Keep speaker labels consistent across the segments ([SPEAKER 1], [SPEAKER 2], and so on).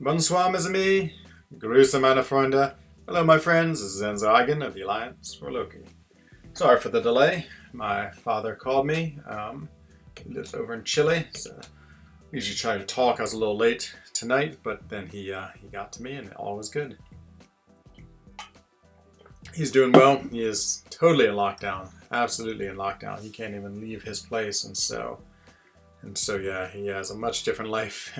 [SPEAKER 1] Bonsoir, mes amis. Grüße, meine Freunde. Hello, my friends. This is frENZOne of the Alliance for Loki. Sorry for the delay. My father called me. He lives over in Chile, so I usually try to talk. I was a little late tonight, but then he got to me, and all was good. He's doing well. He is totally in lockdown, absolutely in lockdown. He can't even leave his place, and so yeah, he has a much different life.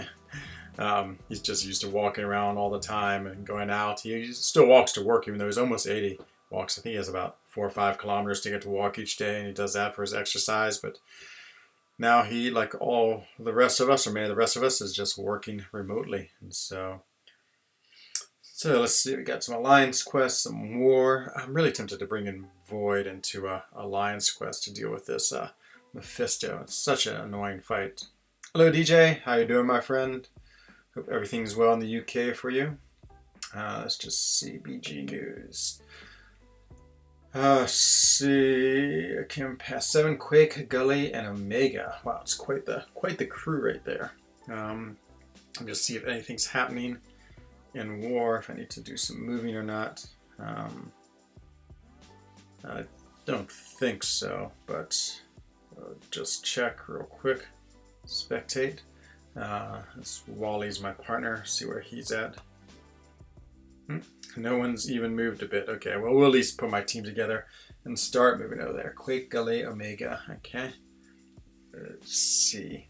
[SPEAKER 1] He's just used to walking around all the time and going out. He still walks to work even though he's almost 80. Walks, I think he has about 4 or 5 kilometers to get to walk each day, and he does that for his exercise. But now he, like all the rest of us, or many of the rest of us, is just working remotely. And so let's see. We got some Alliance quests, some war. I'm really tempted to bring in Void into a Alliance quest to deal with this Mephisto. It's such an annoying fight. Hello, DJ. How you doing, my friend? Hope everything's well in the UK for you. Let's just see BG News. See, I came past 7, Quake, Gully, and Omega. Wow, it's quite the crew right there. I'll just see if anything's happening in war, if I need to do some moving or not. I don't think so, but I'll just check real quick. Spectate. This Wally's my partner. See where he's at. No one's even moved a bit. Okay, well, we'll at least put my team together and start moving over there. Quake, Gully, Omega. Okay. Let's see.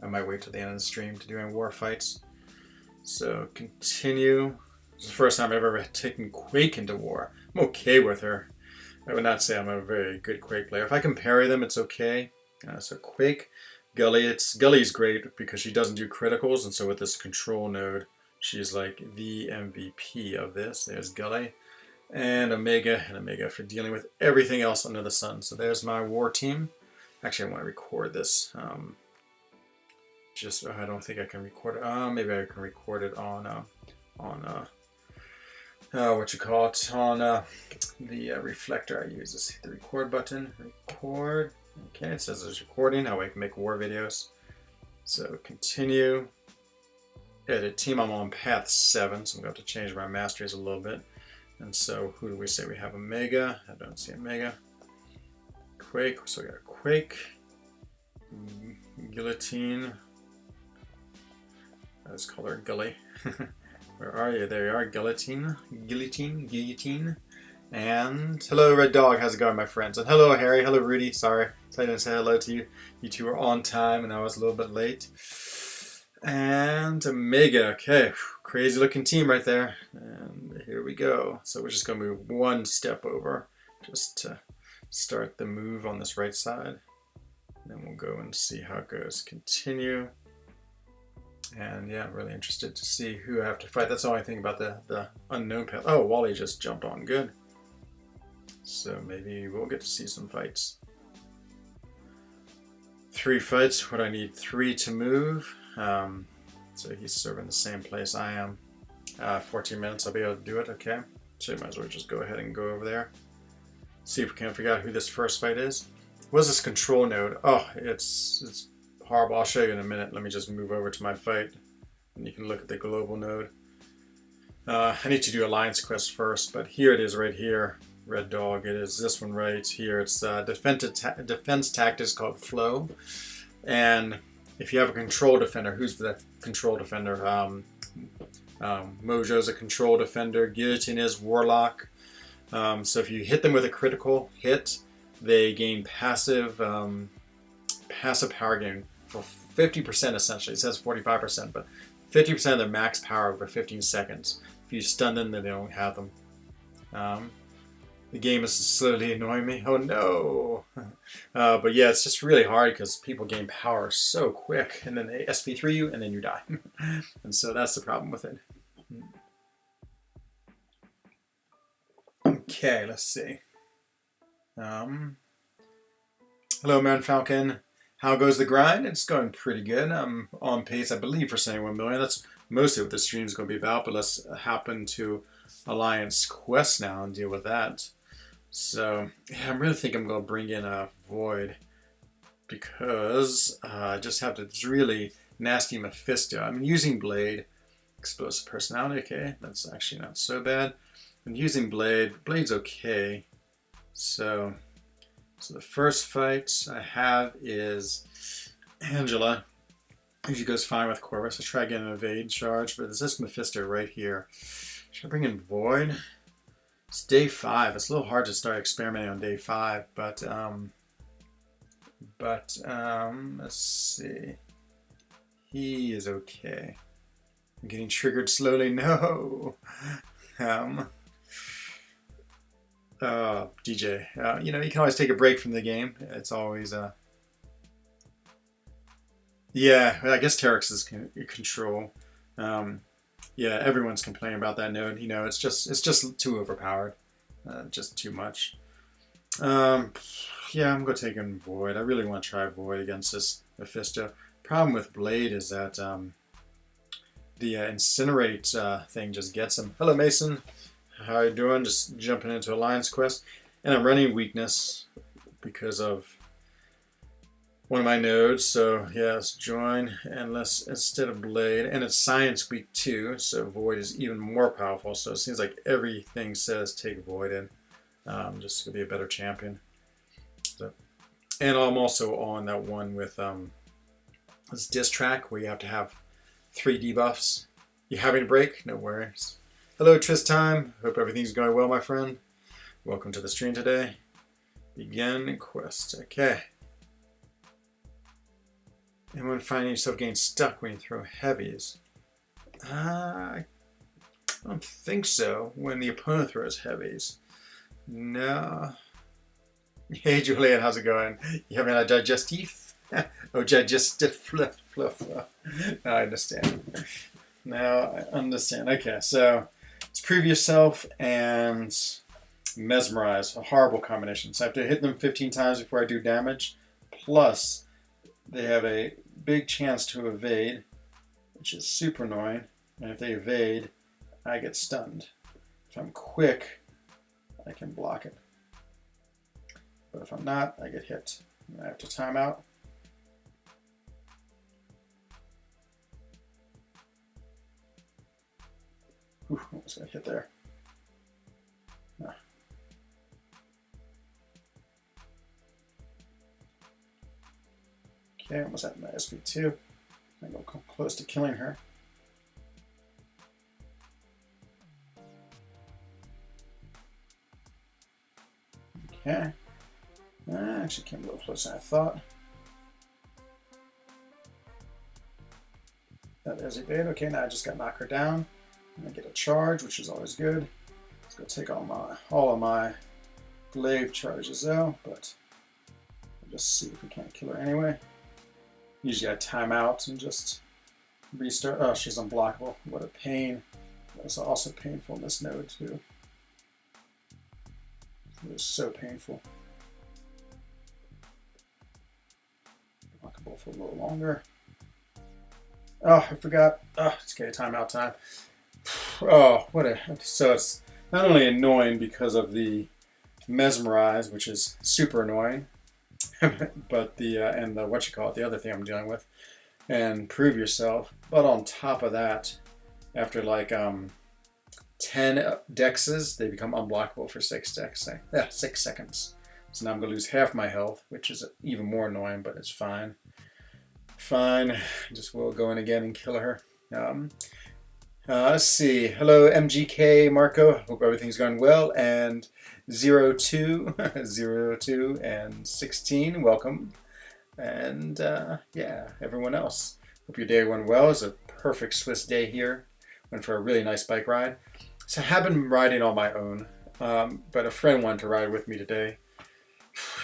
[SPEAKER 1] I might wait till the end of the stream to do any war fights. So, continue. This is the first time I've ever taken Quake into war. I'm okay with her. I would not say I'm a very good Quake player. If I can parry them, it's okay. So, Quake, Gully. Gully's great because she doesn't do criticals, and so with this control node, she's like the MVP of this. There's Gully. And Omega for dealing with everything else under the sun. So there's my war team. Actually, I want to record this. I don't think I can record it. Maybe I can record it on what you call it, on the reflector I use. Just hit the record button. Record. Okay, it says it's recording. How I can make war videos. So continue. Edit team. I'm on path 7, so I'm going to have to change my masteries a little bit. And so, who do we say we have? Omega. I don't see Omega. Quake. So we got Quake. Guillotine. Let's call her Gully. Where are you? There you are. Guillotine. And hello, Red Dog. How's it going, my friends? And hello, Harry. Hello, Rudy. Sorry I didn't say hello to you. You two were on time, and I was a little bit late. And Omega. Okay, crazy looking team right there. And here we go. So we're just going to move one step over just to start the move on this right side. And then we'll go and see how it goes. Continue. And yeah, really interested to see who I have to fight. That's the only thing about the unknown path. Oh, Wally just jumped on. Good. So maybe we'll get to see some fights. 3 fights. What I need 3 to move. So he's serving the same place I am. 14 minutes, I'll be able to do it. Okay. So you might as well just go ahead and go over there. See if we can figure out who this first fight is. What is this control node? Oh, it's horrible. I'll show you in a minute. Let me just move over to my fight, and you can look at the global node. I need to do Alliance quest first, but here it is right here. Red Dog. It is this one right here. It's defense tactics called Flow. And if you have a control defender, who's the control defender? Mojo's a control defender. Guillotine is Warlock. So if you hit them with a critical hit, they gain passive power gain for 50% essentially. It says 45%, but 50% of their max power over 15 seconds. If you stun them, then they don't have them. The game is slowly annoying me. Oh no! But yeah, it's just really hard because people gain power so quick, and then they SP3 you, and then you die. And so that's the problem with it. Okay, let's see. Hello, Man Falcon. How goes the grind? It's going pretty good. I'm on pace, I believe, for 71 million. That's mostly what the stream is going to be about, but let's happen to Alliance Quest now and deal with that. So, yeah, I really think I'm going to bring in a Void because I just have this really nasty Mephisto. I'm using Blade, explosive personality. Okay, that's actually not so bad. I'm using Blade. Blade's okay. So the first fight I have is Angela. She goes fine with Corvus. I try getting an evade charge, but there's this Mephisto right here. Should I bring in Void? It's day 5. It's a little hard to start experimenting on day 5, but let's see. He is okay. I'm getting triggered slowly. No. DJ. You know, you can always take a break from the game. It's always yeah. I guess Terex is control. Yeah, everyone's complaining about that node. You know, it's just too overpowered. Just too much. Yeah, I'm gonna take in Void. I really want to try Void against this Mephisto. Problem with Blade is that the Incinerate thing just gets him. Hello, Mason. How are you doing? Just jumping into Alliance Quest. And I'm running Weakness because of one of my nodes. So, yes, join. And let's, instead of Blade. And it's Science Week 2, so Void is even more powerful. So it seems like everything says take Void in. Just to be a better champion. So, and I'm also on that one with this diss track where you have to have 3 debuffs. You having a break? No worries. Hello, Tristime. Hope everything's going well, my friend. Welcome to the stream today. Begin quest. Okay. And when finding yourself getting stuck when you throw heavies. I don't think so. When the opponent throws heavies. No. Hey, Julian, how's it going? You having a digestif? Oh, digestif fluff. Now I understand. Now I understand. Okay, so it's Prove Yourself and Mesmerize. A horrible combination. So I have to hit them 15 times before I do damage. Plus, they have a big chance to evade, which is super annoying. And if they evade, I get stunned. If I'm quick, I can block it. But if I'm not, I get hit. I have to time out. Ooh, almost got hit there. No. Okay, almost at my SP2. I'm going to come close to killing her. Okay. I actually came a little closer than I thought. There's evade. Okay, now I just got to knock her down. I get a charge, which is always good. Let's go take all of my glaive charges though, but we'll just see if we can't kill her anyway. Usually I time out and just restart. Oh, she's unblockable. What a pain. That's also painful in this node too. It was so painful. Blockable for a little longer. Oh, I forgot. Oh, it's okay, timeout time. Oh, what a... So it's not only annoying because of the Mesmerize, which is super annoying, but the, and the, the other thing I'm dealing with, and Prove Yourself. But on top of that, after like 10 dexes, they become unblockable for 6 seconds. So now I'm going to lose half my health, which is even more annoying, but it's fine. Fine. Just will go in again and kill her. Let's see. Hello, MGK Marco. Hope everything's going well. And 02, 02 and 16, welcome. And yeah, everyone else. Hope your day went well. It's a perfect Swiss day here. Went for a really nice bike ride. So I have been riding on my own, but a friend wanted to ride with me today.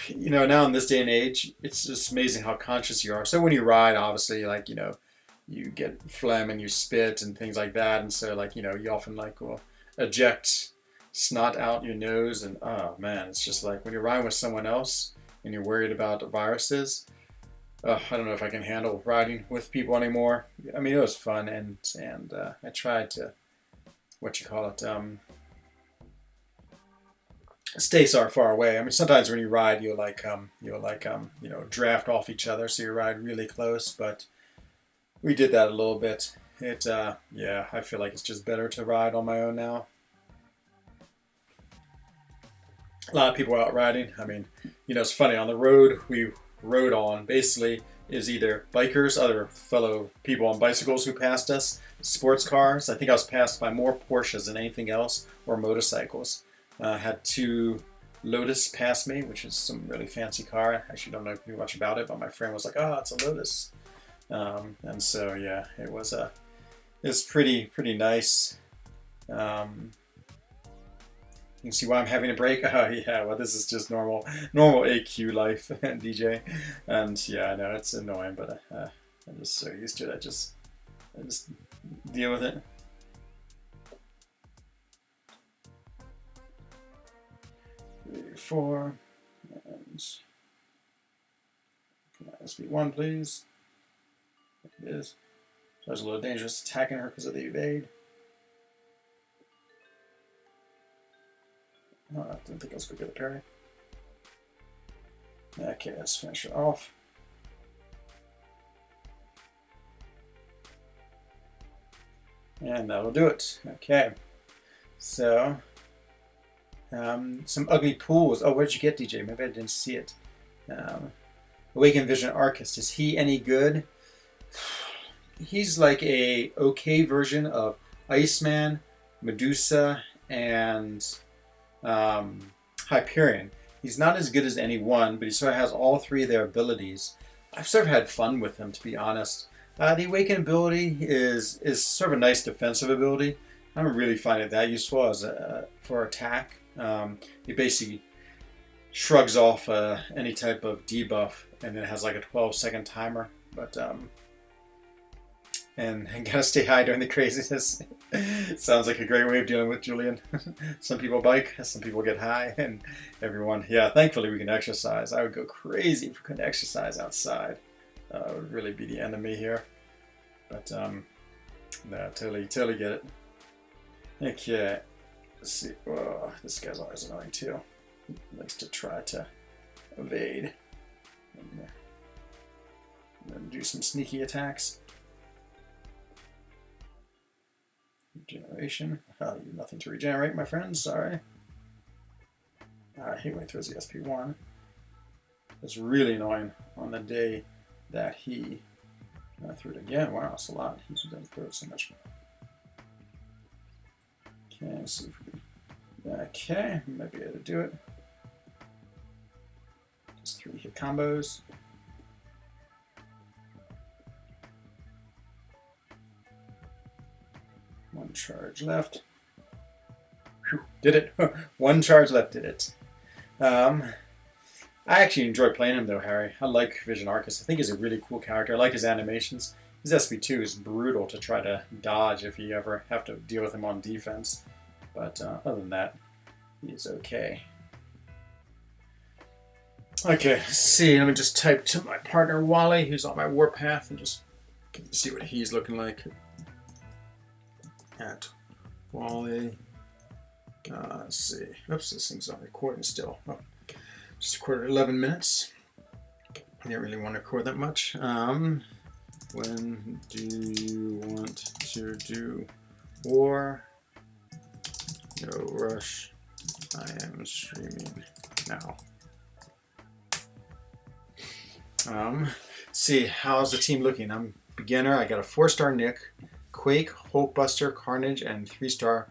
[SPEAKER 1] You know, now in this day and age, it's just amazing how conscious you are. So when you ride, obviously, like, you know, you get phlegm and you spit and things like that. And so, like, you know, you often, like, will eject snot out your nose. And, oh, man, it's just like when you're riding with someone else and you're worried about viruses, I don't know if I can handle riding with people anymore. I mean, it was fun, and I tried to, stay so far away. I mean, sometimes when you ride, you'll you know, draft off each other, so you ride really close. But we did that a little bit, Yeah, I feel like it's just better to ride on my own now. A lot of people out riding. I mean, it's funny, on the road we rode on basically is either bikers, other fellow people on bicycles who passed us, sports cars. I think I was passed by more Porsches than anything else, or motorcycles. Had two Lotus pass me, which is some really fancy car. I actually don't know too much about it, but my friend was like, "Oh, it's a Lotus," and so yeah, it's pretty nice. You can see why I'm having a break. Oh yeah, well this is just normal AQ life, DJ, and yeah, I know it's annoying, but I'm just so used to it. I just deal with it. 3, 4, and come on, SP1, please. It is. So it's a little dangerous attacking her because of the evade. Oh, I didn't think I was going to get a parry. Okay, let's finish it off. And that'll do it. Okay. So, some ugly pools. Oh, where'd you get, DJ? Maybe I didn't see it. Awakened Vision Arcist. Is he any good? He's like a okay version of Iceman, Medusa, and Hyperion. He's not as good as any one, but he sort of has all three of their abilities. I've sort of had fun with him, to be honest. The Awaken ability is sort of a nice defensive ability. I don't really find it that useful as for attack. He basically shrugs off any type of debuff, and then has like a 12-second timer. But and gotta stay high during the craziness. Sounds like a great way of dealing with Julian. Some people bike, some people get high, and everyone. Yeah, thankfully we can exercise. I would go crazy if we couldn't exercise outside. It would really be the enemy here. But no, totally get it. Okay, let's see. Whoa, this guy's always annoying too. He likes to try to evade and then do some sneaky attacks. Regeneration. Oh, you have nothing to regenerate, my friends. Sorry. I hate when he throws the SP1. It's really annoying on the day that he threw it again. Wow, that's a lot. He's going to throw it so much. Okay, let's see if we can. Okay, we might be able to do it. Just 3 hit combos. One charge left. Whew, did it. One charge left, did it. I actually enjoy playing him though, Harry. I like Vision Arcus. I think he's a really cool character. I like his animations. His SP2 is brutal to try to dodge if you ever have to deal with him on defense. But other than that, he's okay. Okay, let's see. Let me just type to my partner Wally, who's on my warpath, and just see what he's looking like. At Wally. Let's see. Oops, this thing's not recording still. Oh, just recorded 11 minutes. I didn't really want to record that much. When do you want to do war? No rush. I am streaming now. See, how's the team looking? I'm beginner. I got a 4-star Nick, Quake, Hulkbuster, Carnage, and 3-star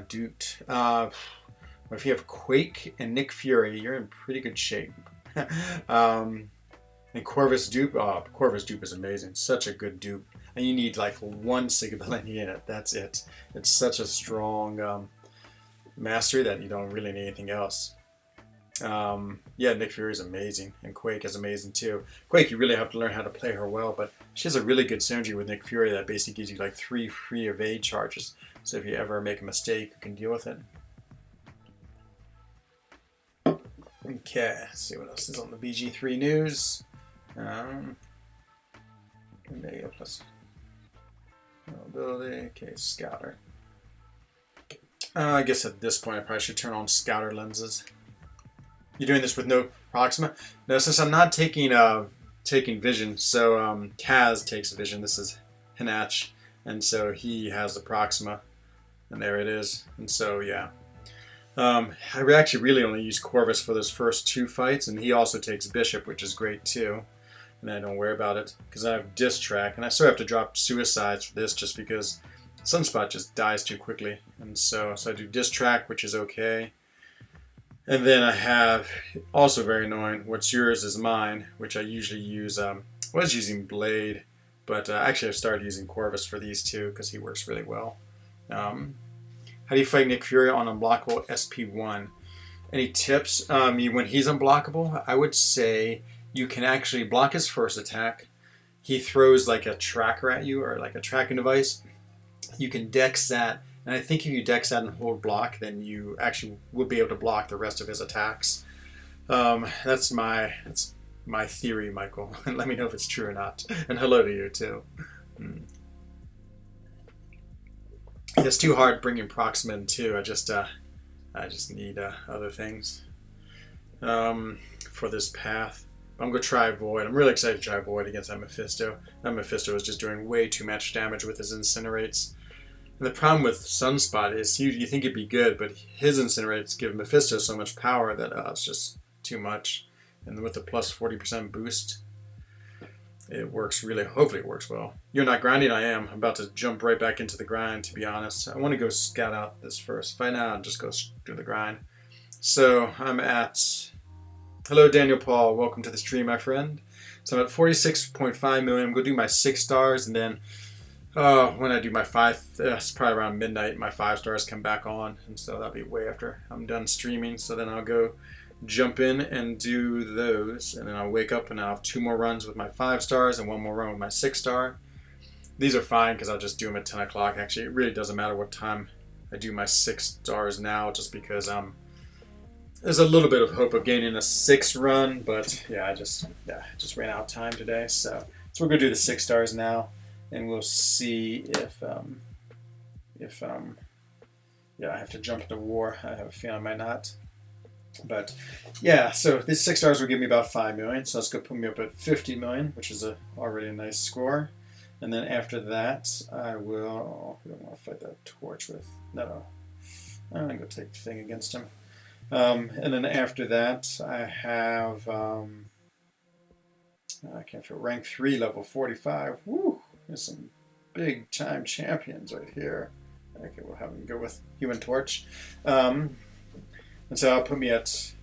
[SPEAKER 1] Duped. If you have Quake and Nick Fury, you're in pretty good shape. And Corvus Dupe, oh, Corvus Dupe is amazing. Such a good dupe. And you need like 1 sig ability in it. That's it. It's such a strong mastery that you don't really need anything else. Yeah, Nick Fury is amazing, and Quake is amazing too. Quake, you really have to learn how to play her well, but she has a really good synergy with Nick Fury that basically gives you like 3 free evade charges. So if you ever make a mistake, you can deal with it. Okay, let's see what else is on the BG3 news. Mega plus mobility. Okay, Scouter. I guess at this point I probably should turn on Scouter lenses. You're doing this with no Proxima? No, since I'm not taking vision, so Kaz takes vision. This is Hinach, and so he has the Proxima, and there it is. And so yeah, I actually really only use Corvus for those first 2 fights, and he also takes Bishop, which is great too. And I don't worry about it because I have Disc Track, and I still have to drop Suicides for this just because Sunspot just dies too quickly. And so I do Disc Track, which is okay. And then I have, also very annoying, What's Yours Is Mine, which I usually use. I was using Blade, but actually I've started using Corvus for these 2 because he works really well. How do you fight Nick Fury on unblockable SP1? Any tips? When he's unblockable, I would say you can actually block his first attack. He throws like a tracker at you, or like a tracking device. You can dex that, and I think if you dex that and hold block, then you actually will be able to block the rest of his attacks. That's my theory, Michael. Let me know if it's true or not. And hello to you too. It's too hard bringing Proxima in too. I just need other things for this path. I'm going to try Void. I'm really excited to try Void against that Mephisto. That Mephisto is just doing way too much damage with his Incinerates. And the problem with Sunspot is you think it'd be good, but his Incinerates give Mephisto so much power that it's just too much. And with the plus 40% boost, it works really, hopefully it works well. You're not grinding? I am. I'm about to jump right back into the grind, to be honest. I want to go scout out this first fight now and just go do the grind. So I'm at... Hello, Daniel Paul. Welcome to the stream, my friend. So I'm at 46.5 million. I'm going to do my 6 stars, and then when I do my 5, it's probably around midnight, my 5 stars come back on, and so that'll be way after I'm done streaming. So then I'll go jump in and do those, and then I'll wake up and I'll have 2 more runs with my 5 stars and 1 more run with my 6 star. These are fine because I'll just do them at 10 o'clock. Actually, it really doesn't matter what time I do my 6 stars now, just because there's a little bit of hope of gaining a 6 run, but yeah, I just ran out of time today. So we're gonna do the 6 stars now, and we'll see if I have to jump into war. I have a feeling I might not. But yeah, so these 6 stars will give me about 5 million. So that's gonna put me up at 50 million, which is already a nice score. And then after that, I will. I don't want to fight that Torch with. No, I'm gonna go take the thing against him. And then after that, I have, I can't feel, rank 3, level 45. Woo! There's some big time champions right here. Okay, we'll have him go with Human Torch. And so that'll put me at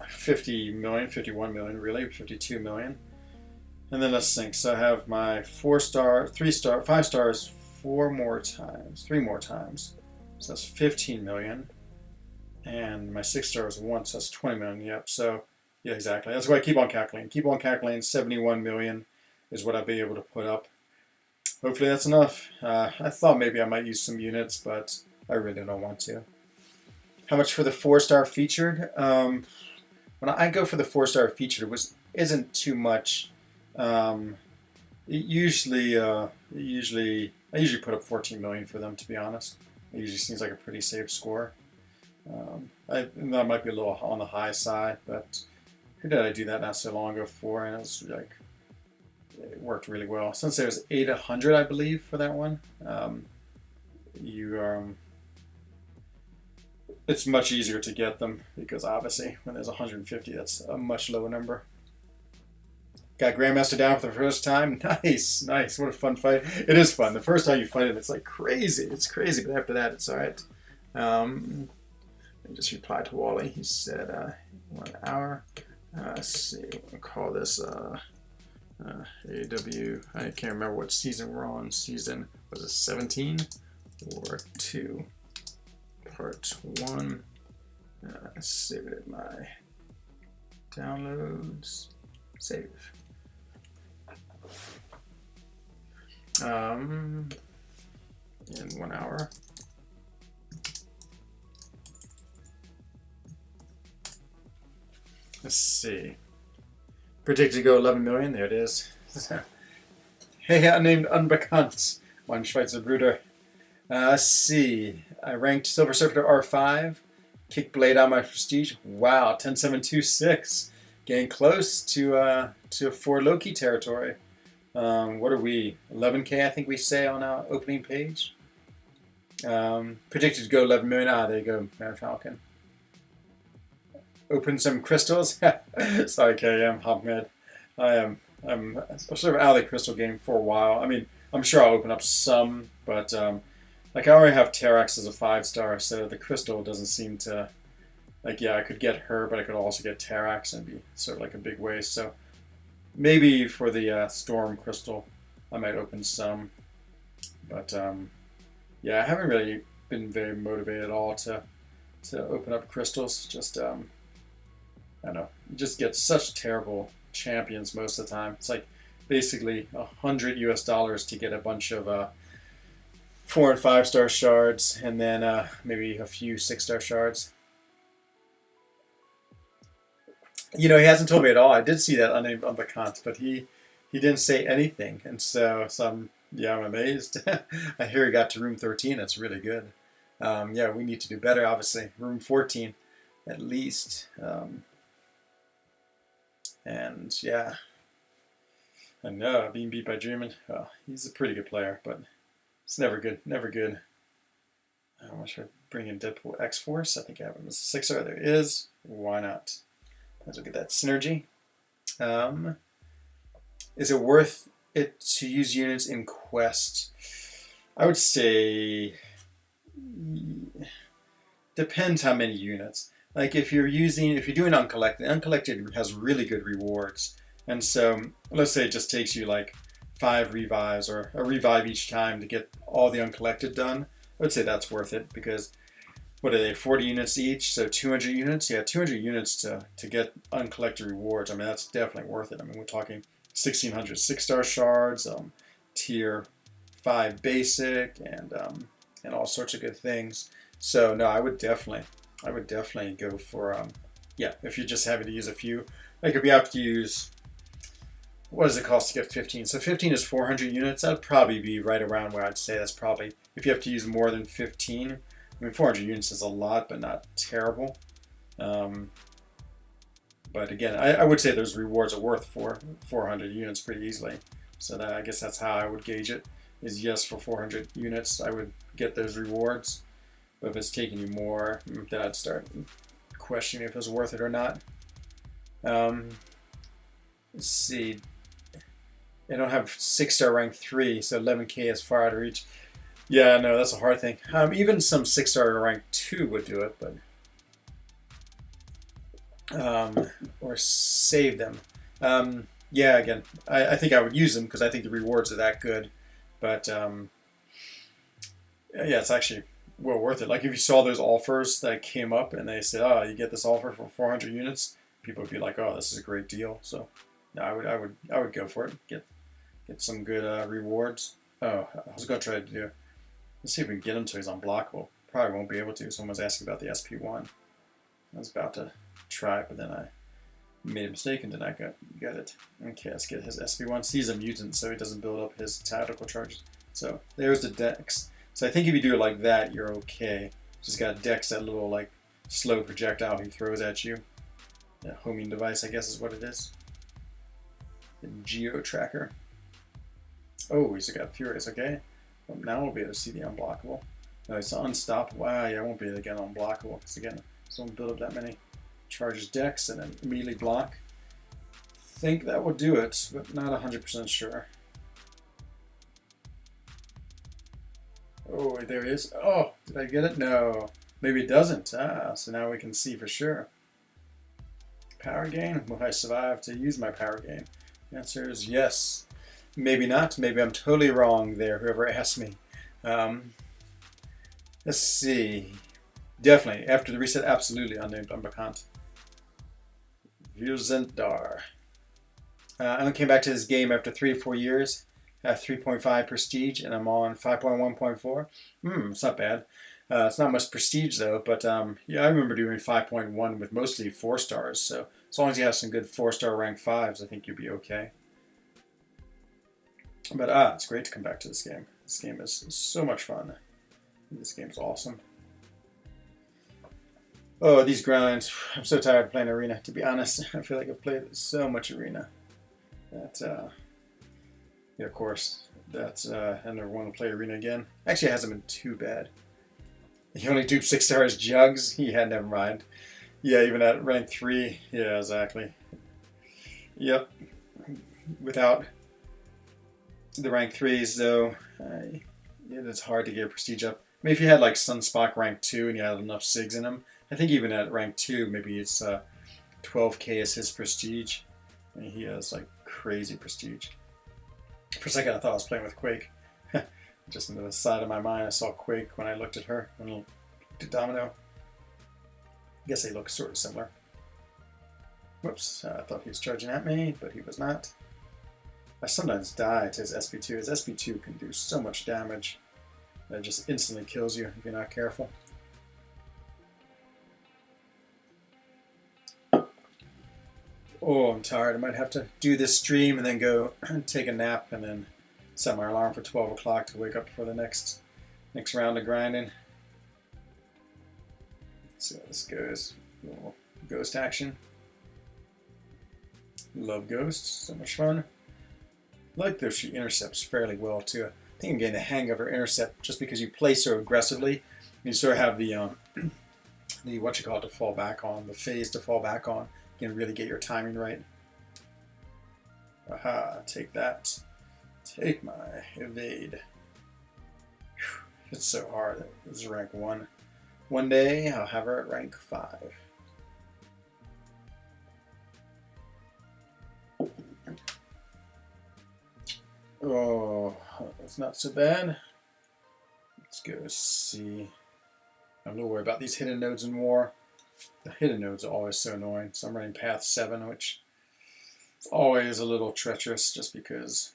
[SPEAKER 1] 50 million, 51 million, really, 52 million. And then let's think. So I have my 4 star, 3 star, 5 stars 3 more times. So that's 15 million. And my 6 stars once, that's 20 million. Yep. So yeah, exactly. That's why I keep on calculating. 71 million is what I'll be able to put up. Hopefully that's enough. I thought maybe I might use some units, but I really don't want to. How much for the 4 star featured? When I go for the 4 star featured, which isn't too much. Usually I usually put up 14 million for them, to be honest. It usually seems like a pretty safe score. That might be a little on the high side, but who did I do that not so long ago for? And it was like, it worked really well. Since there was 800, I believe, for that one, it's much easier to get them because obviously when there's 150, that's a much lower number. Got Grandmaster down for the first time. Nice. What a fun fight. It is fun. The first time you fight him, it's like crazy. It's crazy, but after that, it's all right. I just replied to Wally. He said 1 hour. Let's see. We'll call this AW. I can't remember what season we're on. Season, was it 17 or 2? Part 1. Save it in my downloads. Save. In 1 hour. Let's see. Predicted to go 11 million. There it is. Hey, unnamed Unbekannt. One Schweizer Bruder. Let's see. I ranked Silver Surfer to R5. Kick Blade on my prestige. Wow, 10726. Getting close to 4 Loki territory. What are we? 11K, I think we say on our opening page. Predicted to go 11 million. Ah, there you go, Man Falcon. Open some crystals. Sorry, KM, Ahmed. I'm sort of out of the crystal game for a while. I mean, I'm sure I'll open up some, but like I already have Terax as a 5-star, so the crystal doesn't seem to like. Yeah, I could get her, but I could also get Terax and be sort of like a big waste. So maybe for the Storm Crystal, I might open some. But yeah, I haven't really been very motivated at all to open up crystals. Just I don't know, you just get such terrible champions most of the time. It's like basically $100 to get a bunch of 4 and 5-star shards, and then maybe a few 6-star shards. You know, he hasn't told me at all. I did see that unnamed Unbekant, but he didn't say anything, and so I'm amazed. I hear he got to room 13. That's really good. Yeah, we need to do better. Obviously, room 14 at least. And yeah, I know being beat by Dreamin'. Well, he's a pretty good player, but it's never good. Never good. I wish I'd bring in Deadpool X Force. I think I have him as a 6-star. There is. Why not? Let's look at that synergy. Is it worth it to use units in Quest? I would say depends how many units. Like if you're doing uncollected has really good rewards. And so let's say it just takes you like 5 revives or a revive each time to get all the uncollected done. I would say that's worth it because what are they, 40 units each? So 200 units? Yeah, 200 units to get uncollected rewards. I mean, that's definitely worth it. I mean, we're talking 1,600 6-star shards, tier 5 basic, and all sorts of good things. So no, I would definitely go for yeah. If you're just having to use a few, like if you have to use, what does it cost to get 15? So 15 is 400 units. That'd probably be right around where I'd say that's probably if you have to use more than 15. I mean, 400 units is a lot, but not terrible. But again, I would say those rewards are worth 400 units pretty easily. So that I guess that's how I would gauge it. Is yes, for 400 units, I would get those rewards. But if it's taking you more, then I'd start questioning if it's worth it or not. Let's see. I don't have 6-star rank 3, so 11K is far out of reach. Yeah, no, that's a hard thing. Even some 6-star rank 2 would do it, but or save them. Yeah, again, I think I would use them because I think the rewards are that good. But yeah, it's actually well worth it. Like if you saw those offers that came up and they said, "Oh, you get this offer for 400 units," people would be like, "Oh, this is a great deal." So, no, I would go for it. Get some good rewards. Oh, I was gonna try to do. Let's see if we can get him so he's unblockable. Probably won't be able to. Someone's asking about the SP1. I was about to try it, but then I made a mistake and did not get it. Okay, let's get his SP1. He's a mutant, so he doesn't build up his tactical charges. So there's the dex. So I think if you do it like that, you're okay. Just got to dex that little like slow projectile he throws at you. The homing device, I guess, is what it is. The geo tracker. Oh, he's got Furious. Okay. Well, now we'll be able to see the unblockable. No, it's unstoppable. Ah, yeah, I won't be able to get unblockable because again, someone build up that many charges dex and then immediately block. Think that will do it, but not 100% sure. Oh, there he is. Oh, did I get it? No. Maybe it doesn't. Ah, so now we can see for sure. Power gain? Will I survive to use my power gain? The answer is yes. Maybe not. Maybe I'm totally wrong there, whoever asked me. Let's see. Definitely. After the reset, absolutely unnamed Unbekant. Virzendar. I came back to this game after 3 or 4 years. At 3.5 prestige, and I'm on 5.1.4. It's not bad. It's not much prestige though, but yeah, I remember doing 5.1 with mostly 4 stars. So as long as you have some good 4-star rank 5s, I think you'll be okay. But it's great to come back to this game. This game is so much fun. This game's awesome. Oh, these grinds. I'm so tired of playing Arena, to be honest. I feel like I've played so much Arena that Yeah, of course. That's I never want to play Arena again. Actually, it hasn't been too bad. You only do 6 stars jugs? Yeah, never mind. Yeah, even at rank 3. Yeah, exactly. Yep. Without the rank 3s, though, it's hard to get prestige up. I mean, if you had like Sunspock rank 2 and you had enough SIGs in him, I think even at rank 2, maybe it's 12k is his prestige. And he has like crazy prestige. For a second, I thought I was playing with Quake. Just in the side of my mind, I saw Quake when I looked at her, when I looked at Domino. I guess they look sort of similar. Whoops, I thought he was charging at me, but he was not. I sometimes die to his SP2. His SP2 can do so much damage that it just instantly kills you if you're not careful. Oh, I'm tired. I might have to do this stream and then go take a nap and then set my alarm for 12 o'clock to wake up for the next round of grinding. Let's see how this goes. A little ghost action. Love ghosts. So much fun. I like though she intercepts fairly well too. I think I'm getting the hang of her intercept just because you play so aggressively. You sort of have the what you call it to fall back on, the phase to fall back on. You can really get your timing right. Aha, take that. Take my evade. Whew, it's so hard. This is rank 1. One day I'll have her at rank 5. Oh, that's not so bad. Let's go see. I'm not worried about these hidden nodes in war. The hidden nodes are always so annoying. So I'm running path 7, which is always a little treacherous just because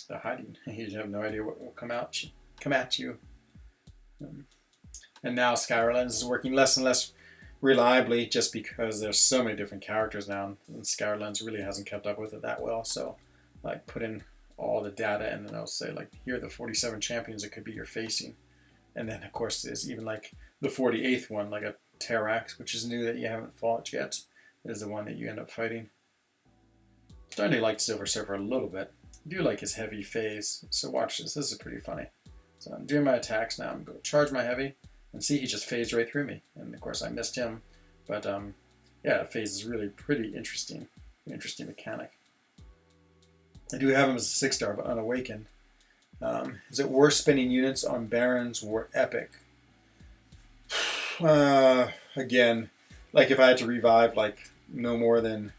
[SPEAKER 1] they're hiding. You have no idea what will come at you. And now Skylarlens is working less and less reliably just because there's so many different characters now, and Skylarlens really hasn't kept up with it that well. So like put in all the data and then I'll say like, here are the 47 champions that could be you're facing. And then of course there's even like the 48th one, like a Terrax, which is new that you haven't fought yet, is the one that you end up fighting. Starting to like Silver Surfer a little bit. I do like his heavy phase, so watch this. This is pretty funny. So I'm doing my attacks now. I'm going to charge my heavy, and see he just phased right through me. And of course I missed him, but yeah, phase is really pretty interesting. An interesting mechanic. I do have him as a 6-star, but unawakened. Is it worth spending units on Barons or Epic? Again, like if I had to revive like no more than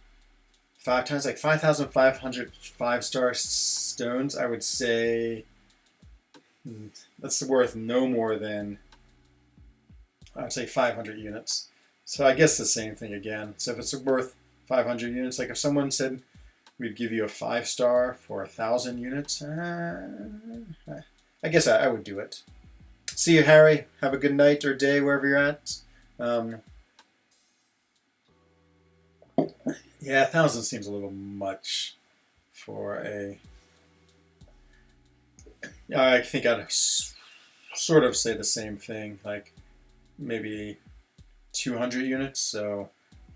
[SPEAKER 1] 5 times, like 5,500 5-star stones, I would say that's worth no more than, I would say 500 units. So I guess the same thing again. So if it's worth 500 units, like if someone said we'd give you a 5-star for 1,000 units, I guess I would do it. See you, Harry. Have a good night or day wherever you're at. Yeah, 1,000 seems a little much for a... I think I'd sort of say the same thing, like maybe 200 units, so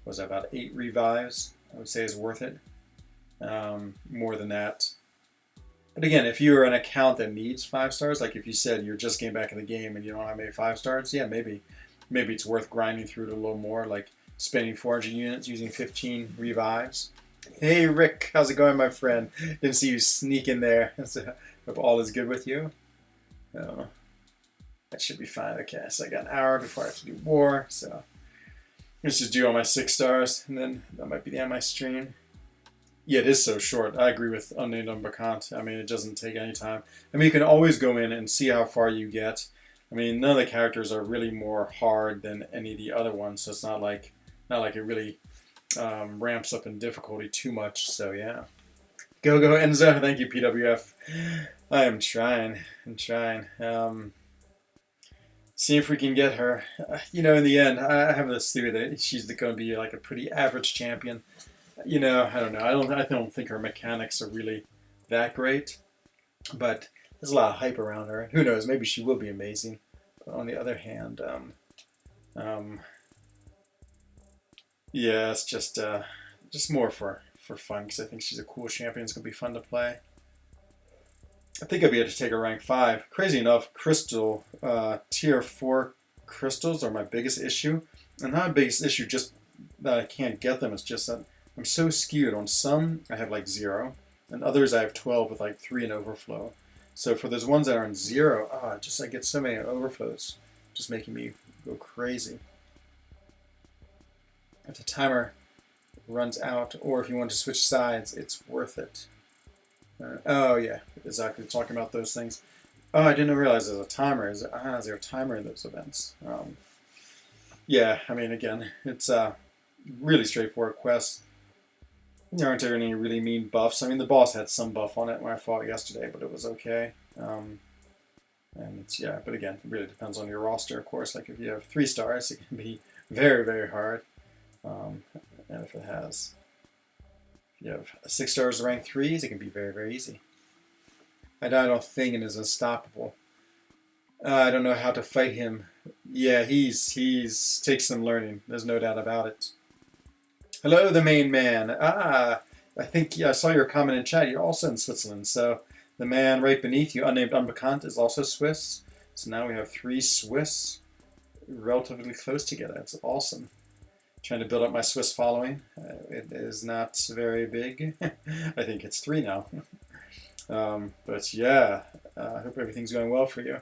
[SPEAKER 1] was that about 8 revives, I would say is worth it. More than that. But again, if you're an account that needs 5 stars, like if you said you're just getting back in the game and you don't have any 5 stars, yeah, maybe it's worth grinding through it a little more, like spending 400 units using 15 revives. Hey Rick, how's it going, my friend? Didn't see you sneak in there. So, hope all is good with you. Oh, that should be fine. Okay, so I got an hour before I have to do war, so let's just do all my 6 stars, and then that might be the end of my stream. Yeah, it is so short. I agree with Unnamed Unbekant. I mean, it doesn't take any time. I mean, you can always go in and see how far you get. I mean, none of the characters are really more hard than any of the other ones, so it's not like it really ramps up in difficulty too much. So yeah, go Enzo. Thank you, PWF. I am trying. See if we can get her. In the end, I have this theory that she's going to be like a pretty average champion. I don't know. I don't think her mechanics are really that great, but there's a lot of hype around her. Who knows? Maybe she will be amazing. But on the other hand, yeah, it's just more for fun because I think she's a cool champion. It's gonna be fun to play. I think I'd be able to take a rank 5. Crazy enough, crystal, tier 4 crystals are my biggest issue. And not my biggest issue just that I can't get them, it's just that I'm so skewed. On some, I have like 0, and others I have 12 with like 3 in overflow. So for those ones that are in 0, I get so many overflows, just making me go crazy. If the timer runs out, or if you want to switch sides, it's worth it. Oh yeah, exactly. Talking about those things. Oh, I didn't realize there's a timer. Is there a timer in those events? Yeah, I mean, again, it's a really straightforward quest. There aren't any really mean buffs. I mean, the boss had some buff on it when I fought yesterday, but it was okay. And it's, yeah, but again, it really depends on your roster, of course. Like if you have 3 stars, it can be very, very hard. And if you have 6 stars rank 3s, it can be very, very easy. I don't think it is unstoppable. I don't know how to fight him. Yeah, he's takes some learning. There's no doubt about it. Hello, the main man. I think I saw your comment in chat. You're also in Switzerland, so the man right beneath you, unnamed unbekannt, is also Swiss. So now we have 3 Swiss relatively close together. That's awesome. Trying to build up my Swiss following. It is not very big. I think it's 3 now. But yeah, I hope everything's going well for you.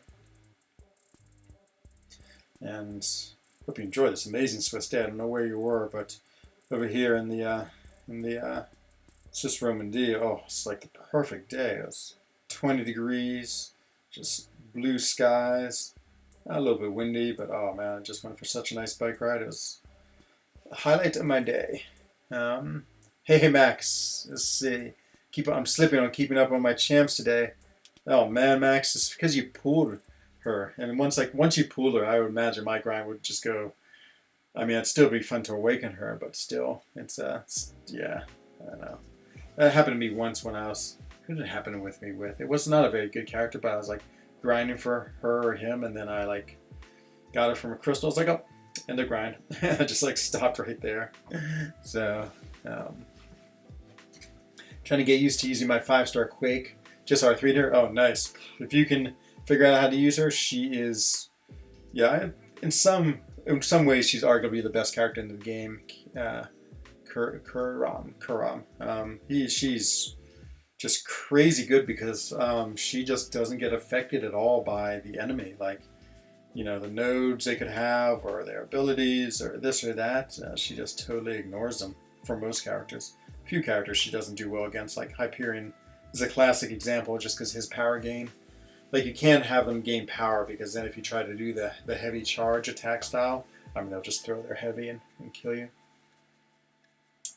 [SPEAKER 1] And hope you enjoy this amazing Swiss day. I don't know where you were, but over here in the Swiss Romandy, oh, it's like the perfect day. It was 20 degrees, just blue skies, a little bit windy, but oh man, I just went for such a nice bike ride. It was the highlight of my day. Hey Max, let's see. I'm slipping on keeping up on my champs today. Oh man, Max, it's because you pulled her, and once you pulled her, I would imagine my grind would just go. I mean, it'd still be fun to awaken her, but still, it's yeah, I don't know. That happened to me once when I was. Who did it happen with me with? It was not a very good character, but I was like grinding for her or him, and then I like got her from a crystal. I was like, oh, end of grind. I just like stopped right there. So, trying to get used to using my 5-star Quake. Just R3'd her. Oh, nice. If you can figure out how to use her, she is, yeah, in some ways she's arguably the best character in the game. Kuram. She's just crazy good because she just doesn't get affected at all by the enemy. Like, you know, the nodes they could have or their abilities or this or that. She just totally ignores them for most characters. A few characters she doesn't do well against, like Hyperion is a classic example just because his power gain. Like, you can't have them gain power because then if you try to do the heavy charge attack style, I mean, they'll just throw their heavy and kill you.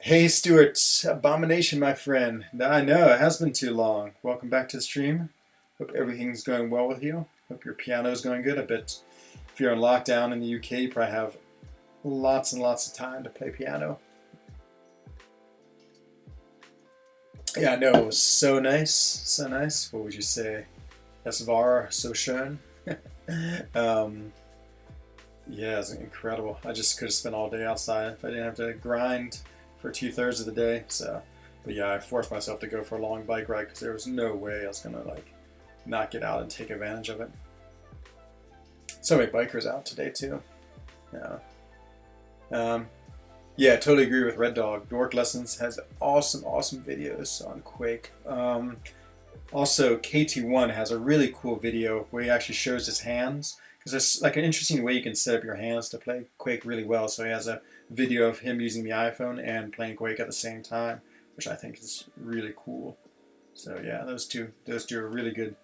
[SPEAKER 1] Hey, Stuart. Abomination, my friend. I know, it has been too long. Welcome back to the stream. Hope everything's going well with you. Hope your piano's going good. I bet if you're in lockdown in the UK, you probably have lots and lots of time to play piano. Yeah, I know, it was so nice. So nice. What would you say? Es war so schön. Yeah, it's incredible. I just could have spent all day outside if I didn't have to grind for 2/3 of the day. So, but yeah, I forced myself to go for a long bike ride because there was no way I was gonna like not get out and take advantage of it. So many bikers out today too. Yeah. Yeah, totally agree with Red Dog. Dork Lessons has awesome videos on Quake. Also, KT1 has a really cool video where he actually shows his hands. Because there's like an interesting way you can set up your hands to play Quake really well. So he has a video of him using the iPhone and playing Quake at the same time, which I think is really cool. So yeah, those two are really good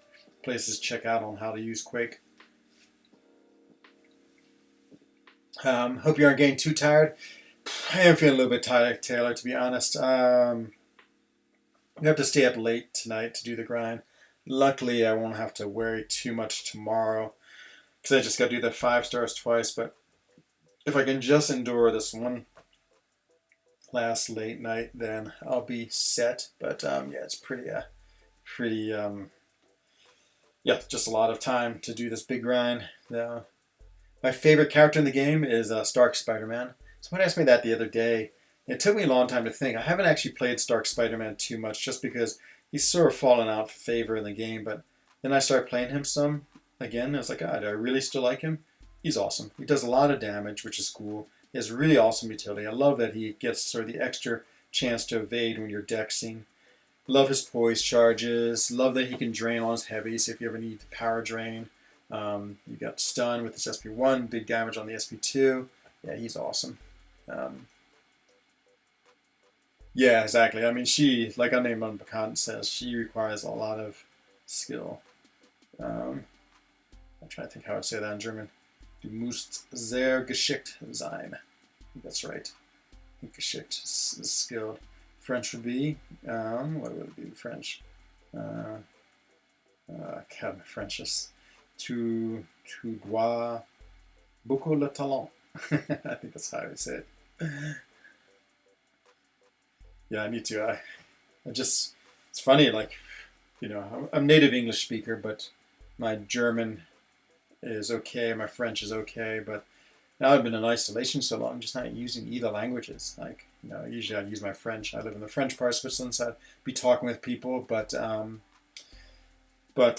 [SPEAKER 1] places to check out on how to use Quake. Hope you aren't getting too tired. I am feeling a little bit tired, Taylor, to be honest. I have to stay up late tonight to do the grind. Luckily, I won't have to worry too much tomorrow because I just got to do the 5 stars twice. But if I can just endure this one last late night, then I'll be set. But yeah, it's pretty, yeah, just a lot of time to do this big grind. My favorite character in the game is Stark Spider-Man. Someone asked me that the other day. It took me a long time to think. I haven't actually played Stark Spider-Man too much just because he's sort of fallen out of favor in the game, but then I started playing him some again. I was like, do I really still like him? He's awesome. He does a lot of damage, which is cool. He has really awesome utility. I love that he gets sort of the extra chance to evade when you're dexing. Love his poise charges. Love that he can drain on his heavies if you ever need power drain. You got stun with his SP1, big damage on the SP2. Yeah, he's awesome. Yeah, exactly. I mean, she, like Unnamed Unbekannt says, she requires a lot of skill. I'm trying to think how I'd say that in German. Du musst sehr geschickt sein. I think that's right. Geschickt is skilled. French would be, what would it be in French? God, French is tu dois beaucoup le talent. I think that's how I would say it. Yeah, me too. I just, it's funny, like, you know, I'm native English speaker, but my German is okay, my French is okay, but now I've been in isolation so long, I'm just not using either languages. Like, you know, usually I'd use my French. I live in the French part of Switzerland, so I'd be talking with people, but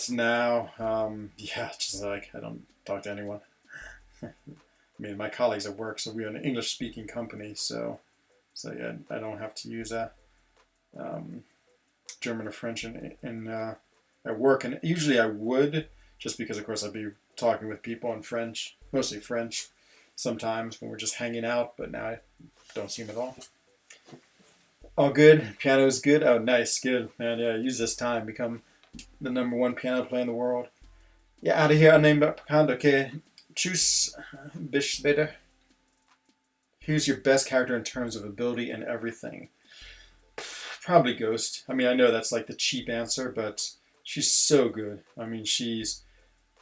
[SPEAKER 1] now, yeah, just like, I don't talk to anyone. I mean, my colleagues at work, so we're an English-speaking company, so yeah, I don't have to use German or French at work, and usually I would, just because, of course, I'd be talking with people in French, mostly French, sometimes when we're just hanging out, but now I don't see them at all. All good. Piano is good. Oh, nice. Good. Man, yeah, use this time. Become the #1 piano player in the world. Yeah, out of here. Unnamed Unbekannt. Okay. Tschüss. Bis später. Who's your best character in terms of ability and everything? Probably Ghost. I mean, I know that's like the cheap answer, but she's so good. I mean,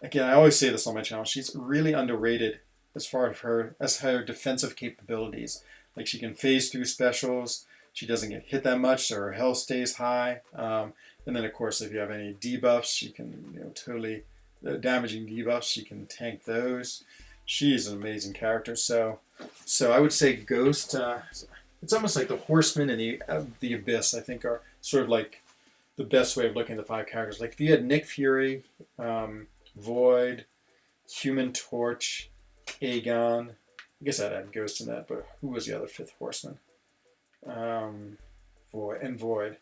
[SPEAKER 1] again, I always say this on my channel, she's really underrated as far as her defensive capabilities. Like, she can phase through specials. She doesn't get hit that much, so her health stays high. And then, of course, if you have any debuffs, she can, you know, totally, the damaging debuffs, she can tank those. She's an amazing character. So I would say Ghost. It's almost like the Horseman and the Abyss, I think, are sort of like the best way of looking at the 5 characters. Like, if you had Nick Fury, Void, Human Torch, Aegon. I guess I'd add Ghost in that, but who was the other 5th Horseman? Void.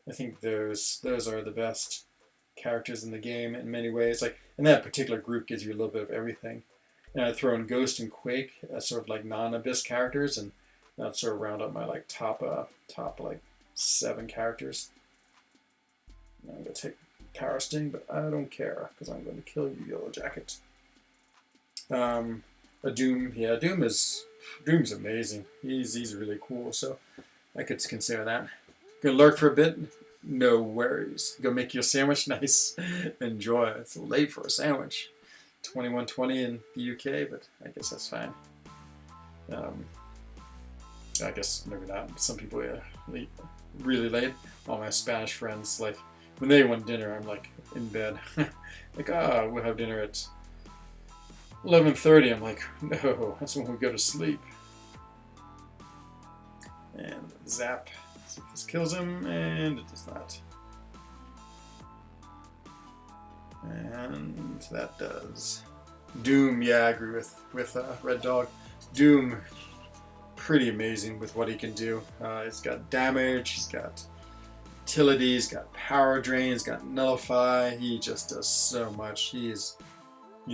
[SPEAKER 1] I think those are the best characters in the game in many ways. Like, and that particular group gives you a little bit of everything. And I throw in Ghost and Quake as sort of like non-Abyss characters, and that sort of round up my like top like 7 characters. I'm gonna take Power Sting, but I don't care because I'm going to kill you, Yellow Jacket. A Doom, yeah, Doom's amazing. He's really cool, so I could consider that. Gonna lurk for a bit. No worries. Go make you a sandwich. Nice. Enjoy. It's late for a sandwich. 21:20 in the UK, but I guess that's fine. I guess maybe not. Some people eat really late. All my Spanish friends, like, when they want dinner, I'm like in bed. Like, we'll have dinner at 11:30. I'm like, no, that's when we go to sleep. And zap. See if this kills him, and it does not. And that does. Doom, yeah, I agree with Red Dog. Doom, pretty amazing with what he can do. He's got damage, he's got utility, he's got power drain, he's got nullify. He just does so much. He's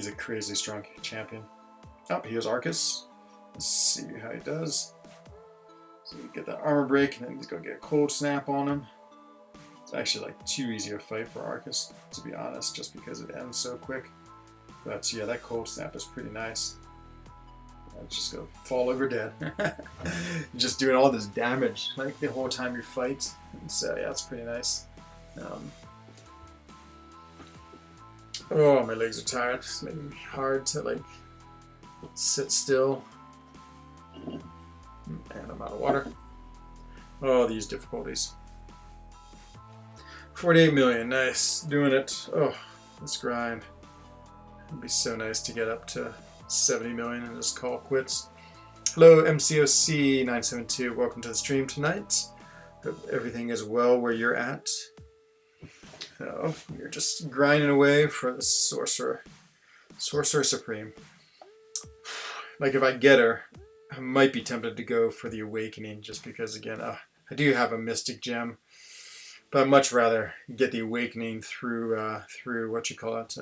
[SPEAKER 1] a crazy strong champion. Oh, here's Arcus. Let's see how he does. So we get that armor break, and then he's gonna get a cold snap on him. It's actually like too easy a fight for Arcus, to be honest, just because it ends so quick. But yeah, that cold snap is pretty nice. It's just gonna fall over dead. Just doing all this damage like the whole time you fight. And so yeah, it's pretty nice. Oh, my legs are tired. It's making me hard to like sit still. And I'm out of water. Oh, these difficulties. 48 million, nice. Doing it. Oh, this grind. It'd be so nice to get up to 70 million and just call quits. Hello, MCOC972. Welcome to the stream tonight. Hope everything is well where you're at. So you're just grinding away for the Sorcerer Supreme. Like if I get her, I might be tempted to go for the Awakening just because again, I do have a Mystic Gem, but I'd much rather get the Awakening through what you call it,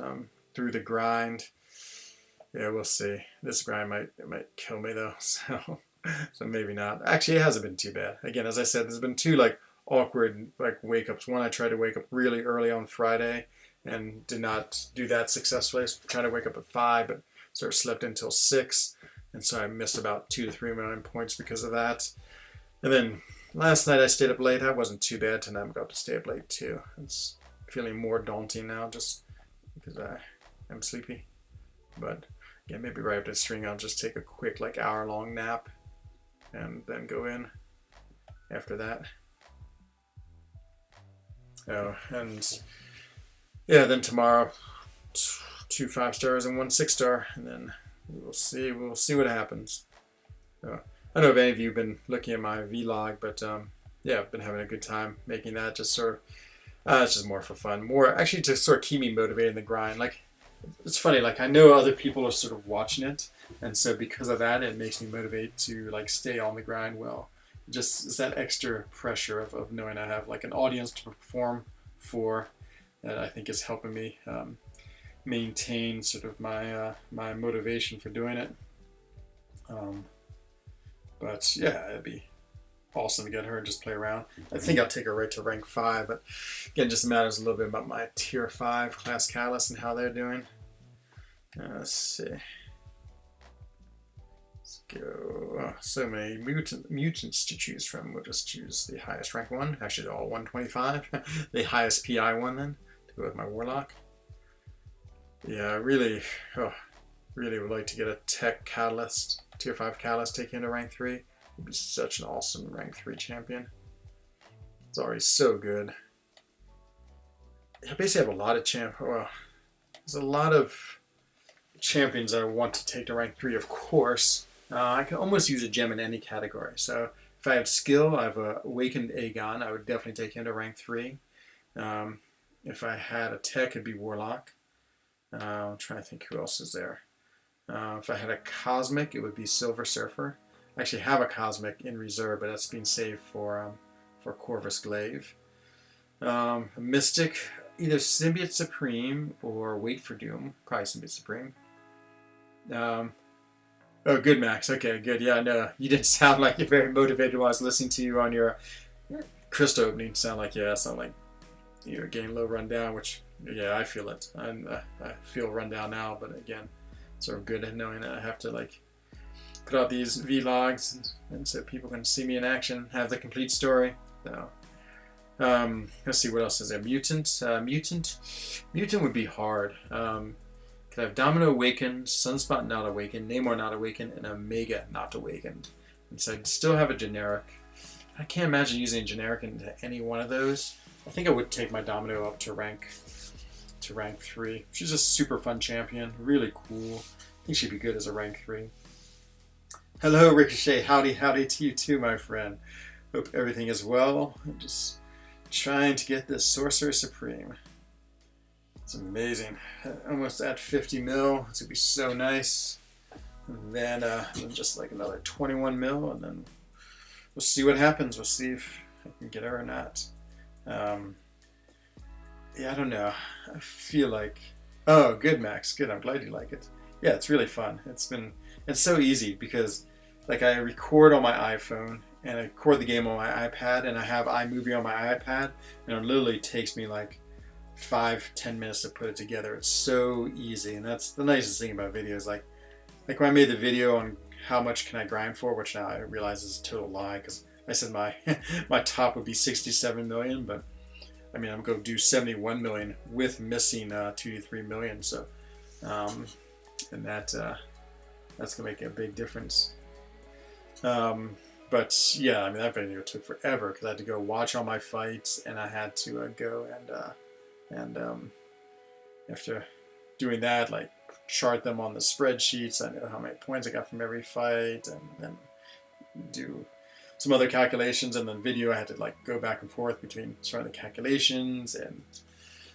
[SPEAKER 1] through the grind. Yeah, we'll see. This grind might kill me though, so maybe not. Actually, it hasn't been too bad. Again, as I said, there's been two like awkward like wake ups. One, I tried to wake up really early on Friday and did not do that successfully. I was trying to wake up at 5, but sort of slept until 6, and so I missed about 2 to 3 million points because of that. And then last night I stayed up late. That wasn't too bad. Tonight I'm about to stay up late too. It's feeling more daunting now just because I'm sleepy. But yeah, maybe right after the stream I'll just take a quick like hour-long nap and then go in after that. Oh, and yeah, then tomorrow 2 5-stars and 1 6-star, and then we'll see what happens. So, I don't know if any of you have been looking at my vlog, but yeah, I've been having a good time making that. Just sort of, it's just more for fun, more actually to sort of keep me motivated in the grind. Like it's funny, like I know other people are sort of watching it, and so because of that, it makes me motivate to like stay on the grind well. Just it's that extra pressure of knowing I have like an audience to perform for that I think is helping me maintain sort of my my motivation for doing it. But yeah, it'd be awesome to get her and just play around. I think I'll take her right to rank 5, but again, just matters a little bit about my tier 5 class Catalyst and how they're doing. Let's see. Let's go. Oh, so many mutants to choose from. We'll just choose the highest rank one. Actually, they're all 125. The highest PI one then to go with my Warlock. Yeah, I really would like to get a Tech Catalyst, tier 5 Catalyst taken into rank 3. It would be such an awesome rank 3 champion. It's already so good. I basically have a lot of there's a lot of champions I want to take to rank 3, of course. I can almost use a gem in any category. So if I have skill, I have a Awakened Aegon. I would definitely take him to rank 3. If I had a tech, it'd be Warlock. I'm trying to think who else is there. If I had a Cosmic, it would be Silver Surfer. I actually have a Cosmic in reserve, but that's being saved for Corvus Glaive. A Mystic, either Symbiote Supreme or Wait for Doom. Probably Symbiote Supreme. Oh, good, Max. Okay, good. Yeah, no, you didn't sound like you're very motivated while I was listening to you on your crystal opening. Sound like you're getting low rundown, which yeah, I feel it. I feel rundown now, but again, sort of good at knowing that I have to like put out these vlogs and so people can see me in action, have the complete story. So let's see what else is there. Mutant would be hard. Could have Domino Awakened, Sunspot Not Awakened, Namor Not Awakened, and Omega Not Awakened. And so I'd still have a generic. I can't imagine using a generic into any one of those. I think I would take my Domino up to rank 3. She's a super fun champion, really cool. I think she'd be good as a rank 3. Hello, Ricochet. Howdy to you too, my friend. Hope everything is well. I'm just trying to get this Sorcerer Supreme. It's amazing. Almost at 50 mil. It's gonna be so nice. And then just like another 21 mil, and then we'll see what happens. We'll see if I can get her or not. Yeah, I don't know. I feel like, oh, good, Max. Good. I'm glad you like it. Yeah, it's really fun. It's so easy because like I record on my iPhone and I record the game on my iPad, and I have iMovie on my iPad, and it literally takes me like 5-10 minutes to put it together. It's so easy, and that's the nicest thing about videos. Like when I made the video on how much can I grind for, which now I realize is a total lie because I said my my top would be 67 million, but I mean I'm going to do 71 million with missing 2 to 3 million. So and that's going to make a big difference. But yeah, I mean that video took forever because I had to go watch all my fights, and I had to go and after doing that, like chart them on the spreadsheets. I know how many points I got from every fight, and then do some other calculations. And then video, I had to like go back and forth between starting the calculations and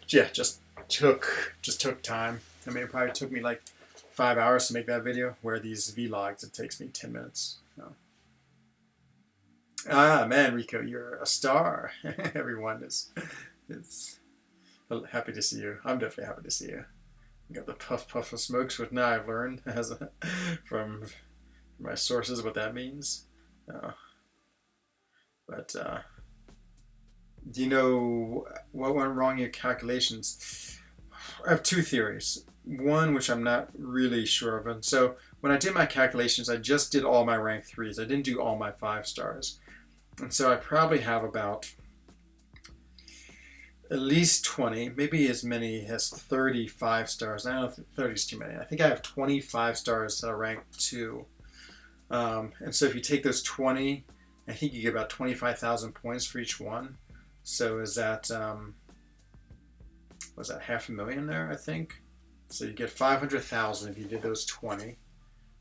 [SPEAKER 1] yeah, just took time. I mean, it probably took me like 5 hours to make that video, where these vlogs, it takes me 10 minutes. So. Ah, man, Rico, you're a star. Everyone is happy to see you. I'm definitely happy to see you. You got the puff puff of smokes, which now I've learned from my sources what that means. But do you know what went wrong in your calculations? I have two theories. One, which I'm not really sure of. And so when I did my calculations, I just did all my rank 3s. I didn't do all my 5 stars. And so I probably have about at least 20, maybe as many as 35 stars. I don't know if 30 is too many. I think I have 25 stars that are ranked 2. And so if you take those 20, I think you get about 25,000 points for each one. So is that, was that 500,000 there, I think? So you get 500,000 if you did those 20.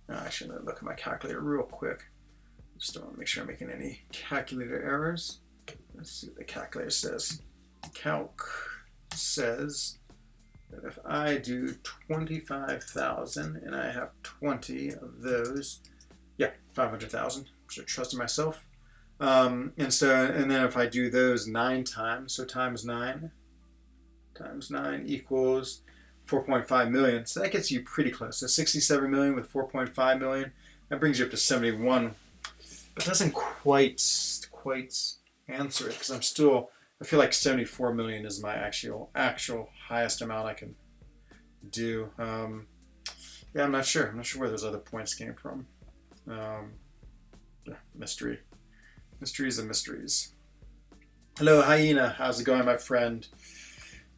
[SPEAKER 1] Actually, let me look at my calculator real quick. Just don't want to make sure I'm making any calculator errors. Let's see what the calculator says. Calc says that if I do 25,000 and I have 20 of those, yeah, 500,000. Should trust in myself. And then if I do those 9 times, so times 9 equals 4.5 million. So that gets you pretty close. So 67 million with 4.5 million, that brings you up to 71. But doesn't quite answer it, because I feel like 74 million is my actual highest amount I can do. Yeah, I'm not sure. I'm not sure where those other points came from. Yeah, mystery. Mysteries and mysteries. Hello, Hyena. How's it going, my friend?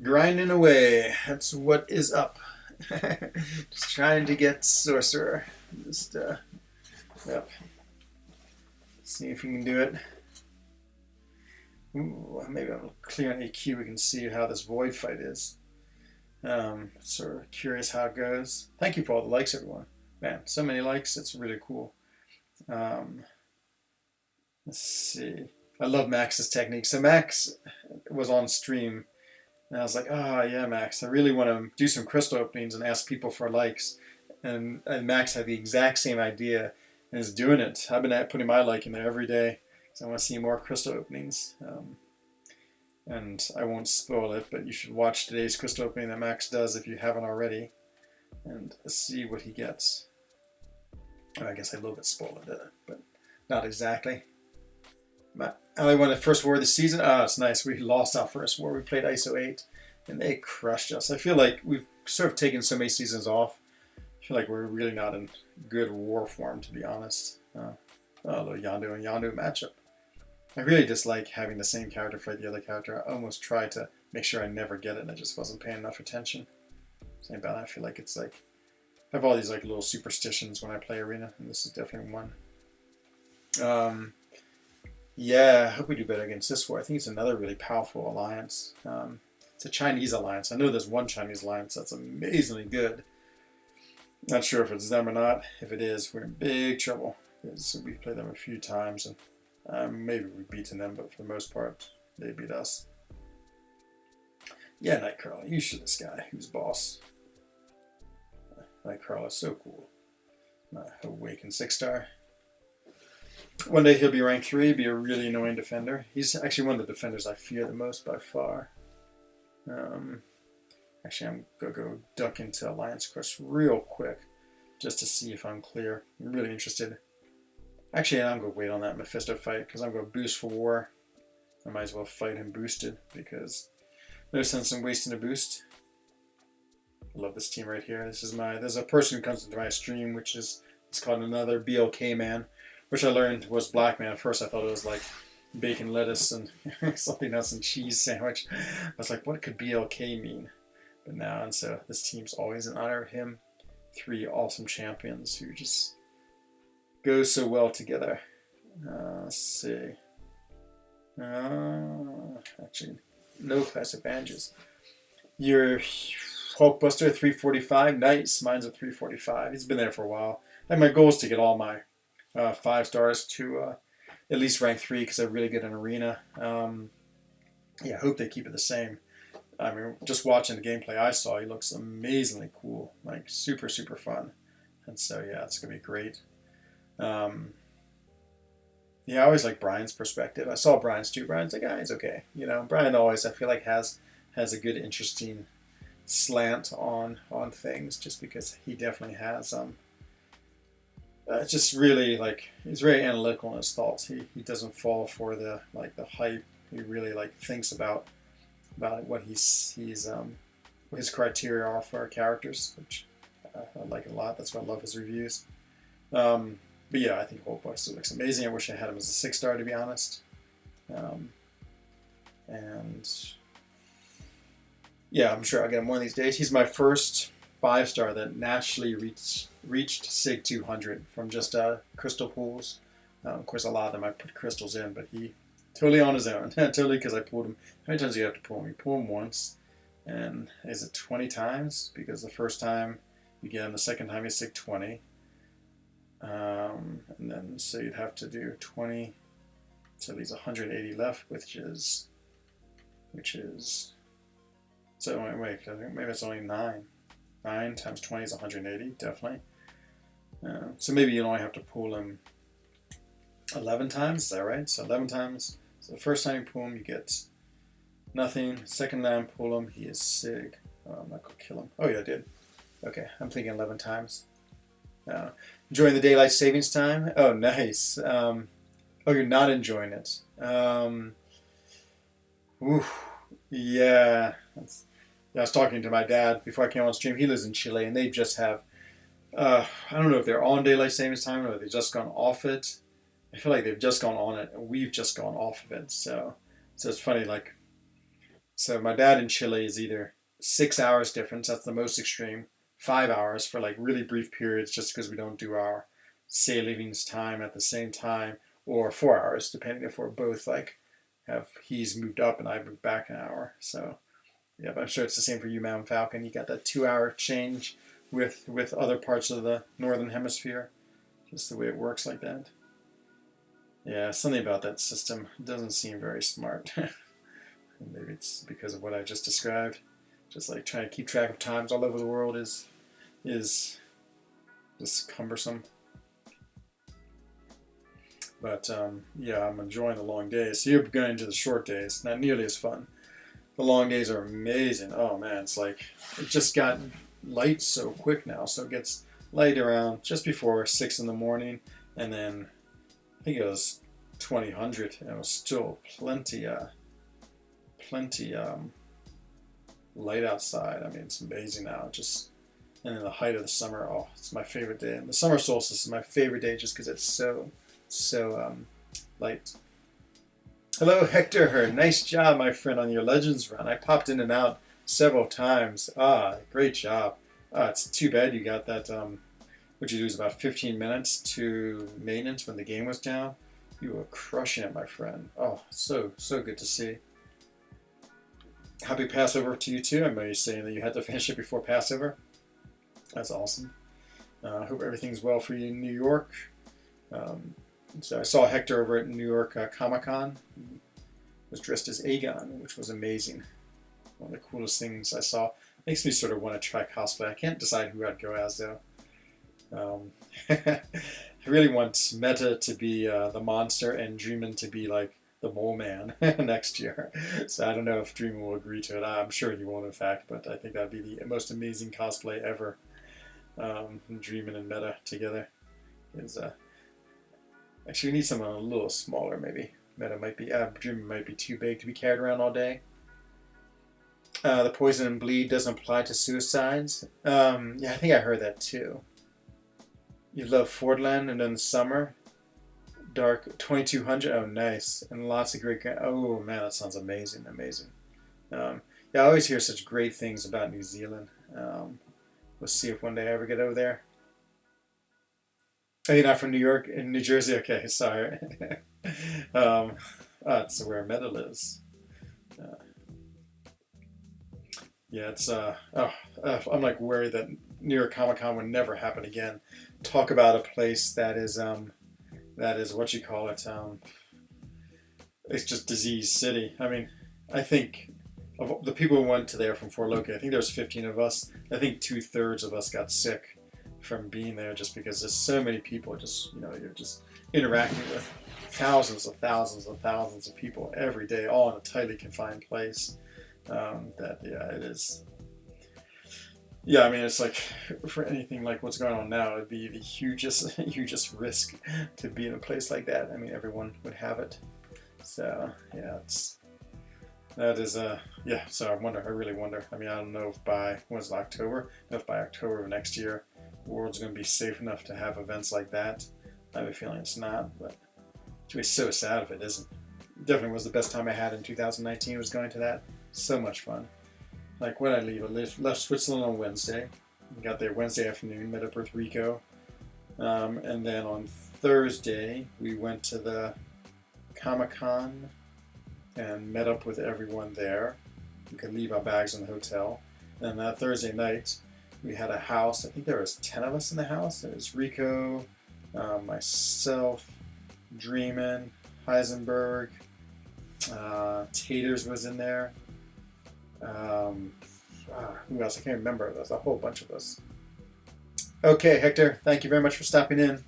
[SPEAKER 1] Grinding away. That's what is up. Just trying to get Sorcerer. Just, yep. See if we can do it. Ooh, maybe I'll clear an AQ. We can see how this void fight is. Sort of curious how it goes. Thank you for all the likes, everyone. Man, so many likes. It's really cool. Let's see. I love Max's technique. So Max was on stream, and I was like, oh, yeah, Max, I really want to do some crystal openings and ask people for likes. And Max had the exact same idea and is doing it. I've been putting my like in there every day because I want to see more crystal openings. And I won't spoil it, but you should watch today's crystal opening that Max does if you haven't already, and see what he gets. I guess I a little bit spoiled it, but not exactly. I won the first war of the season. Ah, it's nice. We lost our first war. We played ISO 8, and they crushed us. I feel like we've sort of taken so many seasons off. I feel like we're really not in good war form, to be honest. A little Yondu and Yondu matchup. I really dislike having the same character fight the other character. I almost tried to make sure I never get it, and I just wasn't paying enough attention. Same about it. I feel like it's like I have all these like little superstitions when I play Arena, and this is definitely one. Yeah, I hope we do better against this war. I think it's another really powerful alliance. It's a Chinese alliance. I know there's one Chinese alliance that's amazingly good. Not sure if it's them or not. If it is, we're in big trouble, because we've played them a few times, and maybe we've beaten them, but for the most part, they beat us. Yeah, Nightcrawler, you should this guy who's boss. Nightcrawler is so cool. Awakened 6-star. One day he'll be rank 3, be a really annoying defender. He's actually one of the defenders I fear the most by far. Actually, I'm going to go duck into Alliance Quest real quick, just to see if I'm clear. I'm really interested. Actually, I'm going to wait on that Mephisto fight, because I'm going to boost for war. I might as well fight him boosted, because no sense in wasting a boost. I love this team right here. There's a person who comes into my stream, which is, it's called another BLK man, which I learned was black man. At first I thought it was like bacon, lettuce, and something else, and cheese sandwich. I was like, what could BLK mean? But now, and so this team's always in honor of him. 3 awesome champions who just go so well together. Let's see. Actually, no class advantages. Your Hulkbuster 345, nice. Mine's a 345. He's been there for a while. And my goal is to get all my 5 stars to at least rank 3, because I'm really good in Arena. Yeah, I hope they keep it the same. I mean, just watching the gameplay I saw, he looks amazingly cool, like super super fun, and so yeah, it's gonna be great. Um, yeah, I always like Brian's perspective. I saw Brian's too. Brian's like, ah, he's okay. Brian always I feel like has a good interesting slant on things, just because he definitely has just really like he's very analytical in his thoughts. He doesn't fall for the hype. He really like thinks about what what his criteria are for our characters, which I like a lot. That's why I love his reviews. Um, but yeah, I think Old Boy still looks amazing. I wish I had him as a 6-star, to be honest. Um, and yeah, I'm sure I'll get him one of these days. He's my first 5-star that naturally reached Sig 200 from just crystal pools. Of course, a lot of them I put crystals in, but he totally on his own. Totally because I pulled him. How many times do you have to pull him? You pull him once, and is it 20 times? Because the first time you get him, the second time you Sig 20. And then so you'd have to do 20. So there's 180 left, which is so wait, I think maybe it's only 9. 9 times 20 is 180, definitely. So maybe you only have to pull him 11 times, is that right? So 11 times. So the first time you pull him, you get nothing. Second time pull him, he is Sig. Oh, I'm not going to kill him. Oh, yeah, I did. Okay, I'm thinking 11 times. Enjoying the daylight savings time? Oh, nice. Oh, you're not enjoying it. Oof. Yeah. I was talking to my dad before I came on stream. He lives in Chile, and they just have, I don't know if they're on daylight savings time or they've just gone off it. I feel like they've just gone on it, and we've just gone off of it. So it's funny. Like, so my dad in Chile is either 6 hours difference. That's the most extreme. 5 hours for like really brief periods, just because we don't do our savings time at the same time, or 4 hours, depending if we're both like he's moved up and I moved back an hour. So yeah, but I'm sure it's the same for you, Mountain Falcon. You got that 2-hour change with other parts of the northern hemisphere, just the way it works like that. Yeah, something about that system doesn't seem very smart. Maybe it's because of what I just described. Just like trying to keep track of times all over the world is just cumbersome. But yeah, I'm enjoying the long days. So you're going into the short days, not nearly as fun. The long days are amazing. Oh man, it's like it just got light so quick now. So it gets light around just before 6 in the morning, and then I think it was 2000, and it was still plenty light outside. I mean, it's amazing now. Just and in the height of the summer, oh, it's my favorite day. And the summer solstice is my favorite day just because it's so light. Hello, Hector. Nice job, my friend, on your Legends run. I popped in and out several times. Great job. It's too bad you got that. What you lose about 15 minutes to maintenance when the game was down. You were crushing it, my friend. Oh, so good to see. Happy Passover to you too. I know you're saying that you had to finish it before Passover. That's awesome. I hope everything's well for you in New York. So I saw Hector over at New York Comic-Con. He was dressed as Aegon, which was amazing. One of the coolest things I saw. Makes me sort of want to try cosplay. I can't decide who I'd go as though. I really want Meta to be the monster and Dreamin to be like the Mole Man next year. So I don't know if Dreamin will agree to it. I'm sure he won't, in fact, but I think that'd be the most amazing cosplay ever. Dreamin and Meta together is actually, we need someone a little smaller, maybe. Meta might be, Dreamin might be too big to be carried around all day. The poison and bleed doesn't apply to suicides. Yeah, I think I heard that too. You love Fordland, and then summer, dark 2200. Oh, nice, and lots of great. Oh man, that sounds amazing, amazing. Yeah, I always hear such great things about New Zealand. We'll see if one day I ever get over there. Oh, you're not from New York? In New Jersey? Okay, sorry. That's where Meta lives. Yeah, it's I'm like worried that New York Comic Con would never happen again. Talk about a place that is what you call it. It's just disease city. I mean, I think of the people who went to there from Fort Loki, I think there was 15 of us. I think 2/3 of us got sick from being there, just because there's so many people. Just you're just interacting with thousands of people every day, all in a tightly confined place. That yeah, it is. Yeah, I mean, it's like for anything like what's going on now, it'd be the hugest, hugest risk to be in a place like that. I mean, everyone would have it. So yeah, that is yeah. So I really wonder. I mean, I don't know if by when's it, October? If by October of next year, the world's going to be safe enough to have events like that. I have a feeling it's not, but it's be so sad if it isn't. It definitely was the best time I had in 2019. Was going to that. So much fun. Like when I leave, I left Switzerland on Wednesday. Got there Wednesday afternoon, met up with Rico. And then on Thursday, we went to the Comic-Con and met up with everyone there. We could leave our bags in the hotel. And that Thursday night, we had a house. I think there was 10 of us in the house. There was Rico, myself, Dreamin', Heisenberg, Taters was in there. Who else? I can't remember. There's a whole bunch of us. Okay, Hector, thank you very much for stopping in.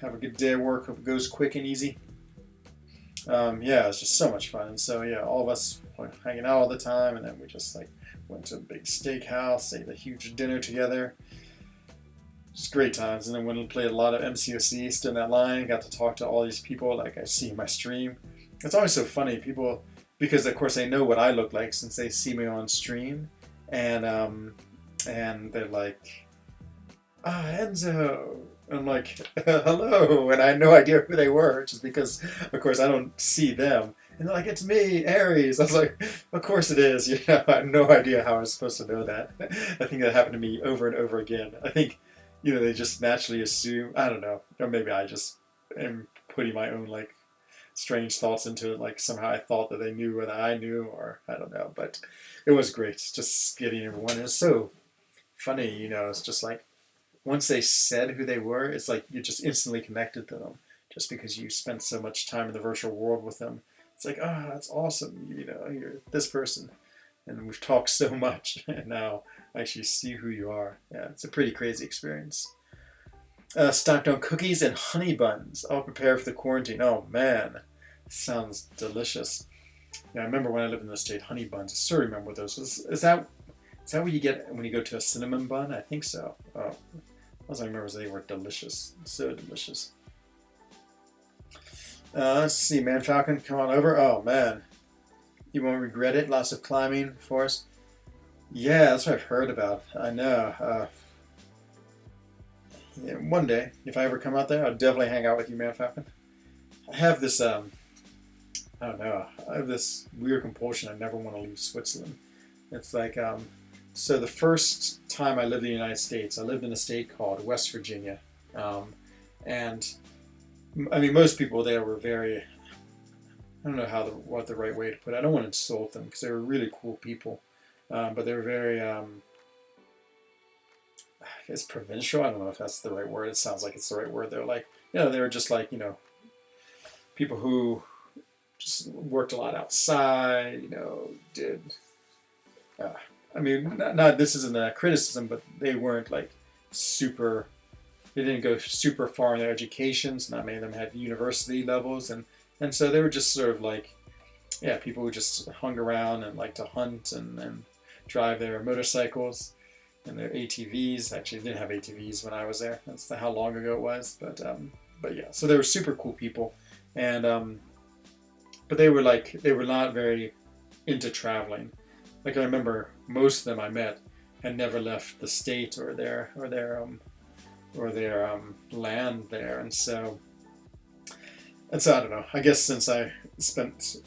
[SPEAKER 1] Have a good day at work. Hope it goes quick and easy. Yeah, it's just so much fun. And so, yeah, all of us were hanging out all the time, and then we just like went to a big steakhouse, ate a huge dinner together. Just great times. And then went and played a lot of MCOC, stood in that line, got to talk to all these people like I see in my stream. It's always so funny, people, because of course they know what I look like since they see me on stream, and they're like, Enzo. I'm like, hello, and I had no idea who they were, just because, of course, I don't see them. And they're like, it's me, Aries. I was like, of course it is. I had no idea how I was supposed to know that. I think that happened to me over and over again. I think, they just naturally assume, I don't know, or maybe I just am putting my own, like, strange thoughts into it, like somehow I thought that they knew what I knew, or I don't know, but it was great, just getting everyone. It was so funny, it's just like, once they said who they were, it's like you just instantly connected to them, just because you spent so much time in the virtual world with them. It's like, that's awesome, you're this person, and we've talked so much, and now I actually see who you are. Yeah, it's a pretty crazy experience. Stocked on cookies and honey buns, all prepared for the quarantine. Oh man, sounds delicious. Yeah, I remember when I lived in the state, honey buns. I still remember what those was. Is that what you get when you go to a cinnamon bun? I think so. Oh, all I remember is they were delicious, so delicious. Let's see, Man Falcon, come on over. Oh man, you won't regret it. Lots of climbing for us. Yeah, that's what I've heard about. I know. Yeah, one day, if I ever come out there, I'll definitely hang out with you, Man Falcon. I have this, I don't know, I have this weird compulsion. I never want to leave Switzerland. It's like, so the first time I lived in the United States, I lived in a state called West Virginia. And, I mean, most people there were very, I don't know what the right way to put it. I don't want to insult them, because they were really cool people. But they were very, I guess provincial. I don't know if that's the right word. It sounds like it's the right word. They're like, they were just like, people who just worked a lot outside, did, I mean, not this isn't a criticism, but they weren't like they didn't go super far in their educations. Not many of them had university levels. And so they were just sort of like, yeah, people who just hung around and liked to hunt and drive their motorcycles and their ATVs. Actually, they didn't have ATVs when I was there. That's how long ago it was. But yeah, so they were super cool people, and but they were not very into traveling. Like I remember most of them I met had never left the state or their land there, and so I don't know. I guess since I spent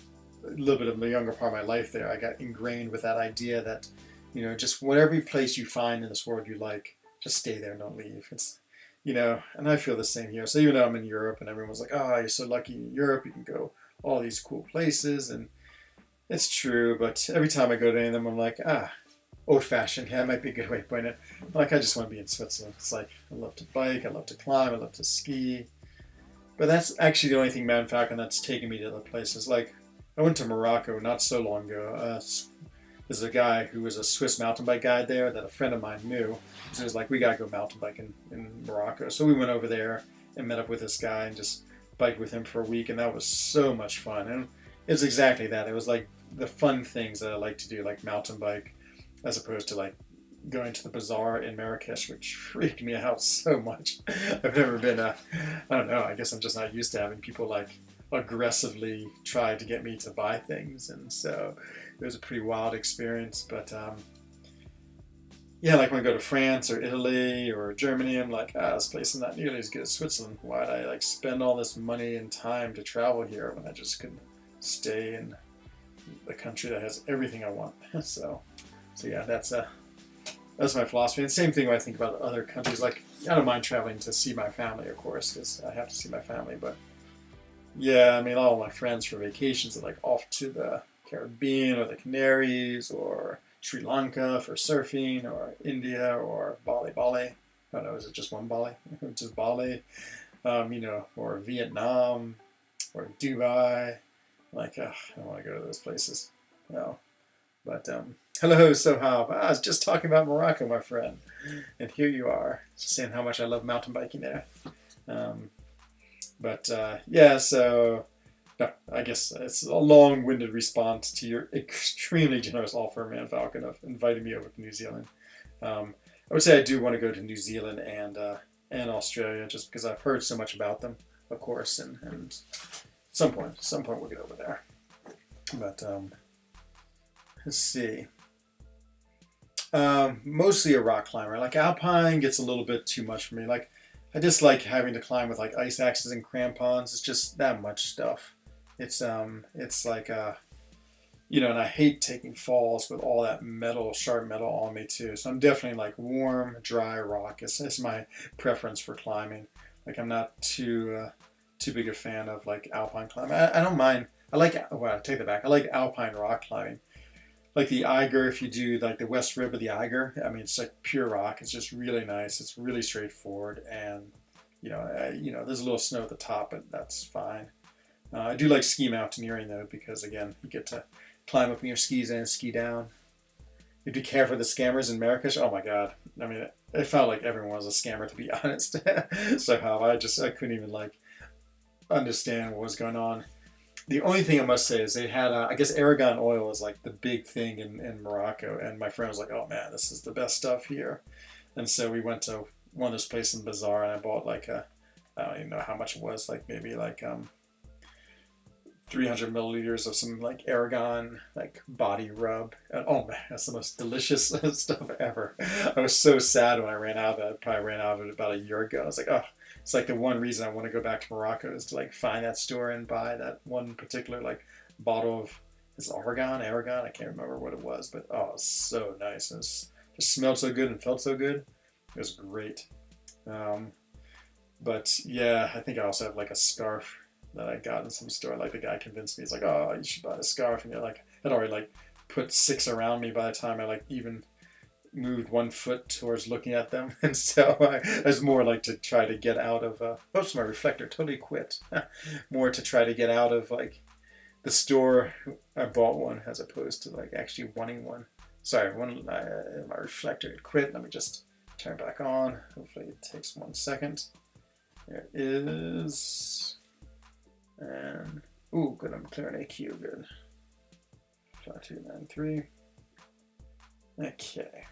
[SPEAKER 1] a little bit of the younger part of my life there, I got ingrained with that idea that, just whatever place you find in this world you like, just stay there and don't leave. It's, and I feel the same here. So even though I'm in Europe and everyone's like, oh, you're so lucky in Europe, you can go all these cool places, and it's true, but every time I go to any of them, I'm like, old-fashioned. Yeah, that might be a good way to put it. Like, I just want to be in Switzerland. It's like, I love to bike, I love to climb, I love to ski. But that's actually the only thing, Man Falcon, that's taken me to other places. Like, I went to Morocco not so long ago. There's a guy who was a Swiss mountain bike guide there that a friend of mine knew. So he was like, we gotta go mountain biking in Morocco. So we went over there and met up with this guy and just biked with him for a week, and that was so much fun. And it was exactly that. It was like the fun things that I like to do, like mountain bike, as opposed to like going to the bazaar in Marrakesh, which freaked me out so much. I've never been I don't know, I guess I'm just not used to having people like aggressively try to get me to buy things, and so it was a pretty wild experience. But yeah, like when I go to France or Italy or Germany, I'm like, this place is not nearly as good as Switzerland. Why'd I like spend all this money and time to travel here when I just could stay in the country that has everything I want? So yeah, that's my philosophy. And same thing when I think about other countries. Like, I don't mind traveling to see my family, of course, because I have to see my family. But yeah, I mean, all my friends for vacations are like off to the Caribbean or the Canaries or Sri Lanka for surfing, or India or Bali. I don't know, is it just one Bali? Just Bali, or Vietnam or Dubai. Like, I don't want to go to those places. No. But hello, Sohab. I was just talking about Morocco, my friend, and here you are, just saying how much I love mountain biking there. Yeah, so no, I guess it's a long-winded response to your extremely generous offer, Man Falcon, of inviting me over to New Zealand. I would say I do want to go to New Zealand and Australia, just because I've heard so much about them, of course, and some point we'll get over there. But let's see. Mostly a rock climber. Like, alpine gets a little bit too much for me. Like, I just like having to climb with like ice axes and crampons. It's just that much stuff. It's like and I hate taking falls with all that sharp metal on me too. So I'm definitely like warm, dry rock. It's my preference for climbing. Like, I'm not too big a fan of like alpine climbing. I don't mind. I take that back. I like alpine rock climbing. Like the Eiger, if you do like the west rib of the Eiger, I mean, it's like pure rock. It's just really nice. It's really straightforward, and there's a little snow at the top, but that's fine. I do like ski mountaineering though, because again, you get to climb up in your skis and ski down. You have to care for the scammers in Marrakesh. Oh my God! I mean, it felt like everyone was a scammer, to be honest. So how I couldn't even like understand what was going on. The only thing I must say is they had, I guess Aragon oil is like the big thing in Morocco. And my friend was like, oh man, this is the best stuff here. And so we went to one of those places in the bazaar, and I bought like I don't even know how much it was, like maybe like 300 milliliters of some like Aragon like body rub. And oh man, that's the most delicious stuff ever. I was so sad when I ran out of it. I probably ran out of it about a year ago. I was like, oh. It's like the one reason I want to go back to Morocco is to like find that store and buy that one particular like bottle of, is it Aragon? I can't remember what it was, but oh, it was so nice. It just smelled so good and felt so good. It was great. But yeah, I think I also have like a scarf that I got in some store. Like, the guy convinced me. He's like, oh, you should buy a scarf. And you're like, I'd already like put 6 around me by the time I like even moved 1 foot towards looking at them. And so I was more like to try to get out of oops, my reflector totally quit. More to try to get out of like the store. I bought one as opposed to like actually wanting one. Sorry, my reflector had quit. Let me just turn it back on. Hopefully it takes 1 second. There it is. And ooh, good, I'm clearing AQ. Good. 5293. Okay.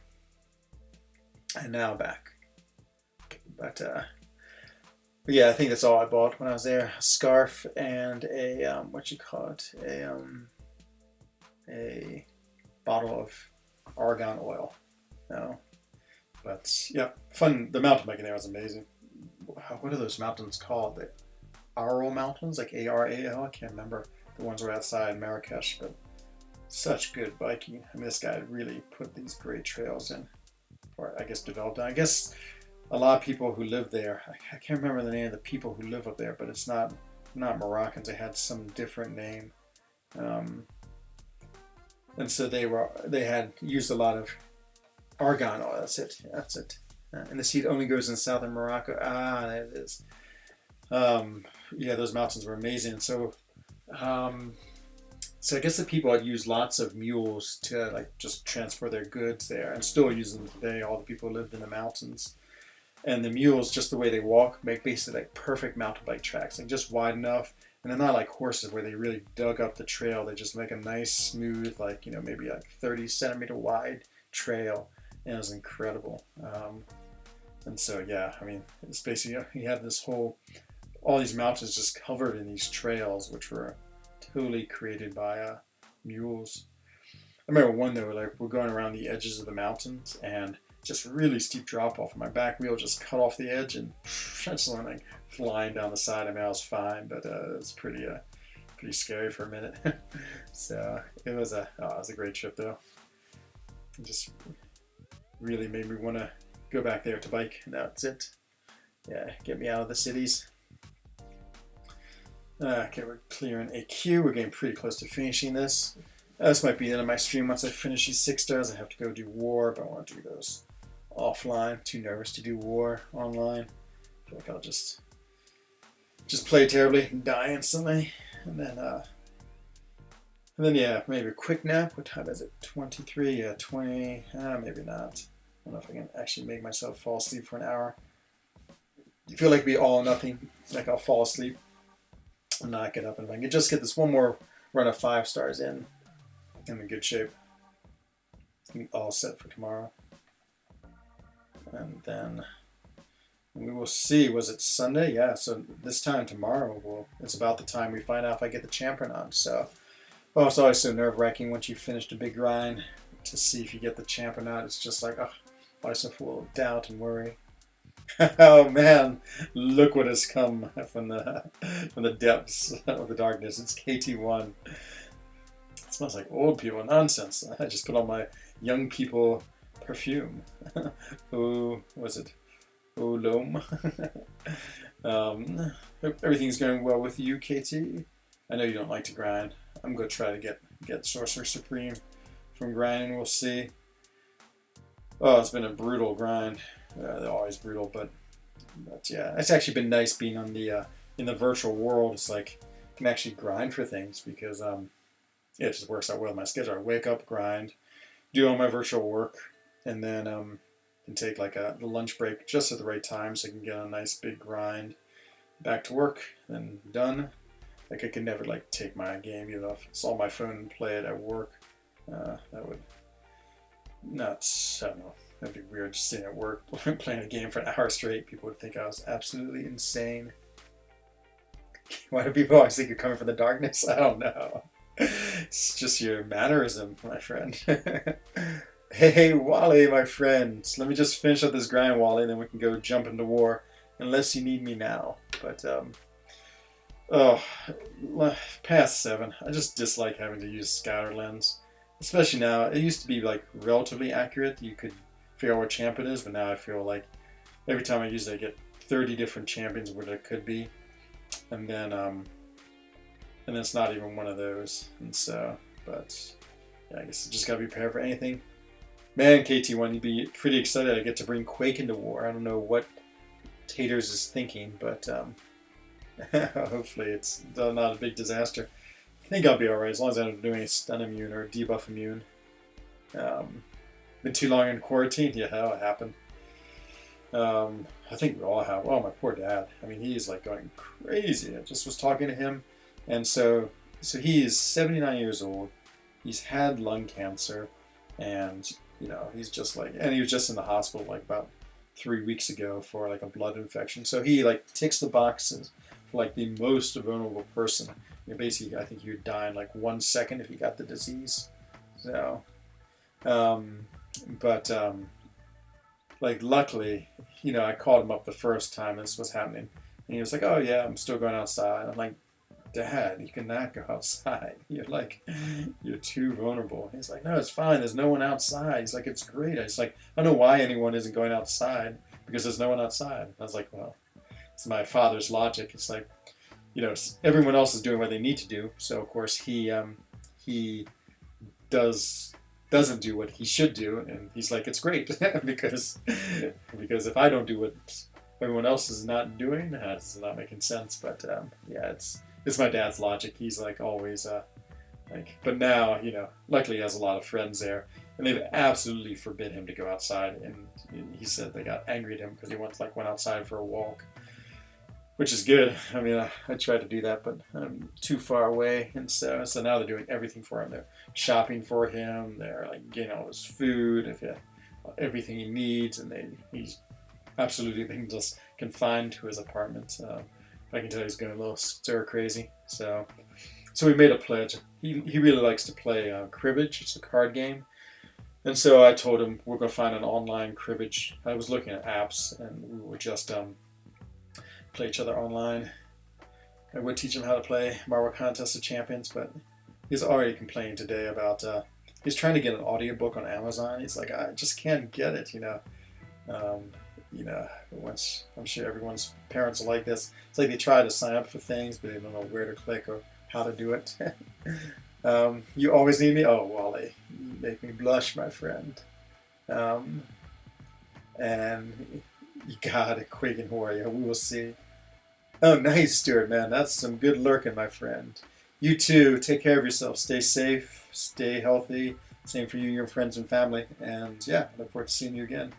[SPEAKER 1] And now back. But yeah, I think that's all I bought when I was there. A scarf and a a bottle of argan oil. No. But yeah, fun. The mountain biking there was amazing. What are those mountains called? The Aral Mountains, like Aral. I can't remember. The ones were outside Marrakesh, but such good biking. I mean, this guy really put these great trails in. Or I guess developed. I guess a lot of people who live there, I can't remember the name of the people who live up there, but it's not Moroccans. They had some different name, and so they had used a lot of argan oil. That's it. That's it. And the seed only grows in southern Morocco. Ah, there it is. Yeah, those mountains were amazing. So So I guess the people had used lots of mules to like just transport their goods there, and still use them today. All the people who lived in the mountains, and the mules, just the way they walk, make basically like perfect mountain bike tracks, like just wide enough. And they're not like horses where they really dug up the trail. They just make a nice, smooth, like maybe like 30 centimeter wide trail, and it was incredible. And so yeah, I mean, it's basically you have this whole all these mountains just covered in these trails, which were totally created by mules. I remember one though, like we're going around the edges of the mountains and just really steep drop off. My back wheel just cut off the edge and I just went like flying down the side. I mean, I was fine, but it was pretty scary for a minute. So it was a great trip though. It just really made me want to go back there to bike. And that's it. Yeah, get me out of the cities. Okay, we're clearing a queue. We're getting pretty close to finishing this. This might be the end of my stream. Once I finish these 6 stars, I have to go do war, but I want to do those offline. Too nervous to do war online. I feel like I'll just play terribly and die instantly. And then yeah, maybe a quick nap. What time is it? 23, yeah, 20, maybe not. I don't know if I can actually make myself fall asleep for an hour. You feel like it'd be all or nothing. Like I'll fall asleep and not get up. And if I can just get this one more run of 5 stars in, I'm in good shape. It's gonna be all set for tomorrow. And then we will see. Was it Sunday? Yeah, so this time tomorrow, it's about the time we find out if I get the champ or not. So, it's always so nerve-wracking once you finish a big grind to see if you get the champ or not. It's just like, always so full of doubt and worry. Oh man, look what has come from the depths of the darkness. It's KT1. It smells like old people nonsense. I just put on my young people perfume. Oh, was it? Oh, Loam. Hope everything's going well with you, KT. I know you don't like to grind. I'm going to try to get Sorcerer Supreme from grinding. We'll see. Oh, it's been a brutal grind. They're always brutal, but yeah, it's actually been nice being on the in the virtual world. It's like I can actually grind for things because it just works out well in my schedule. I wake up, grind, do all my virtual work, and then can take like the lunch break just at the right time so I can get a nice big grind, back to work, and done. Like I could never like take my game, it's on my phone and play it at work. That would not, I don't know. That'd be weird just sitting at work playing a game for an hour straight. People would think I was absolutely insane. Why do people always think you're coming from the darkness? I don't know. It's just your mannerism, my friend. Hey, Wally, my friend. Let me just finish up this grind, Wally, then we can go jump into war. Unless you need me now. But, past 7. I just dislike having to use scatter lens. Especially now. It used to be, like, relatively accurate. You could figure out what champ it is, but now I feel like every time I use it, I get 30 different champions where there could be. And then it's not even one of those. And so, but yeah, I guess I just gotta be prepared for anything. Man, KT1, you'd be pretty excited I get to bring Quake into war. I don't know what Taters is thinking, but hopefully it's not a big disaster. I think I'll be alright as long as I don't do any stun immune or debuff immune. Been too long in quarantine? Yeah, that'll happen. I think we all have. Oh, my poor dad. I mean, he's like going crazy. I just was talking to him, and so he is 79 years old. He's had lung cancer, and he's just like, and he was just in the hospital like about 3 weeks ago for like a blood infection. So he like ticks the boxes for like the most vulnerable person. Basically, I think he would die in like 1 second if he got the disease. So, like luckily, I called him up the first time this was happening, and he was like, "Oh yeah, I'm still going outside." I'm like, "Dad, you cannot go outside. You're too vulnerable." He's like, "No, it's fine. There's no one outside." He's like, "It's great." I was like, "I don't know why anyone isn't going outside because there's no one outside." I was like, "Well, it's my father's logic. It's like, everyone else is doing what they need to do, so of course he doesn't do what he should do," and he's like, "It's great because if I don't do what everyone else is not doing, it's not making sense." But yeah, it's my dad's logic. He's like always Like, but now, luckily he has a lot of friends there, and they've absolutely forbid him to go outside. And he said they got angry at him because he once went outside for a walk, which is good. I mean, I tried to do that, but I'm too far away, and so now they're doing everything for him. They're shopping for him. They're getting all his food, everything he needs, and he's absolutely being just confined to his apartment. I can tell he's going a little stir crazy. So we made a pledge. He really likes to play cribbage. It's a card game. And so I told him we're going to find an online cribbage. I was looking at apps, and we would just play each other online. I would teach him how to play Marvel Contest of Champions, but he's already complaining today about he's trying to get an audiobook on Amazon. He's like, I just can't get it, once I'm sure everyone's parents are like this. It's like they try to sign up for things, but they don't know where to click or how to do it. You always need me? Oh, Wally, you make me blush, my friend. And you got a Quaking Warrior. We will see. Oh, nice, Stuart, man. That's some good lurking, my friend. You too. Take care of yourself. Stay safe. Stay healthy. Same for you, your friends and family. And yeah, I look forward to seeing you again.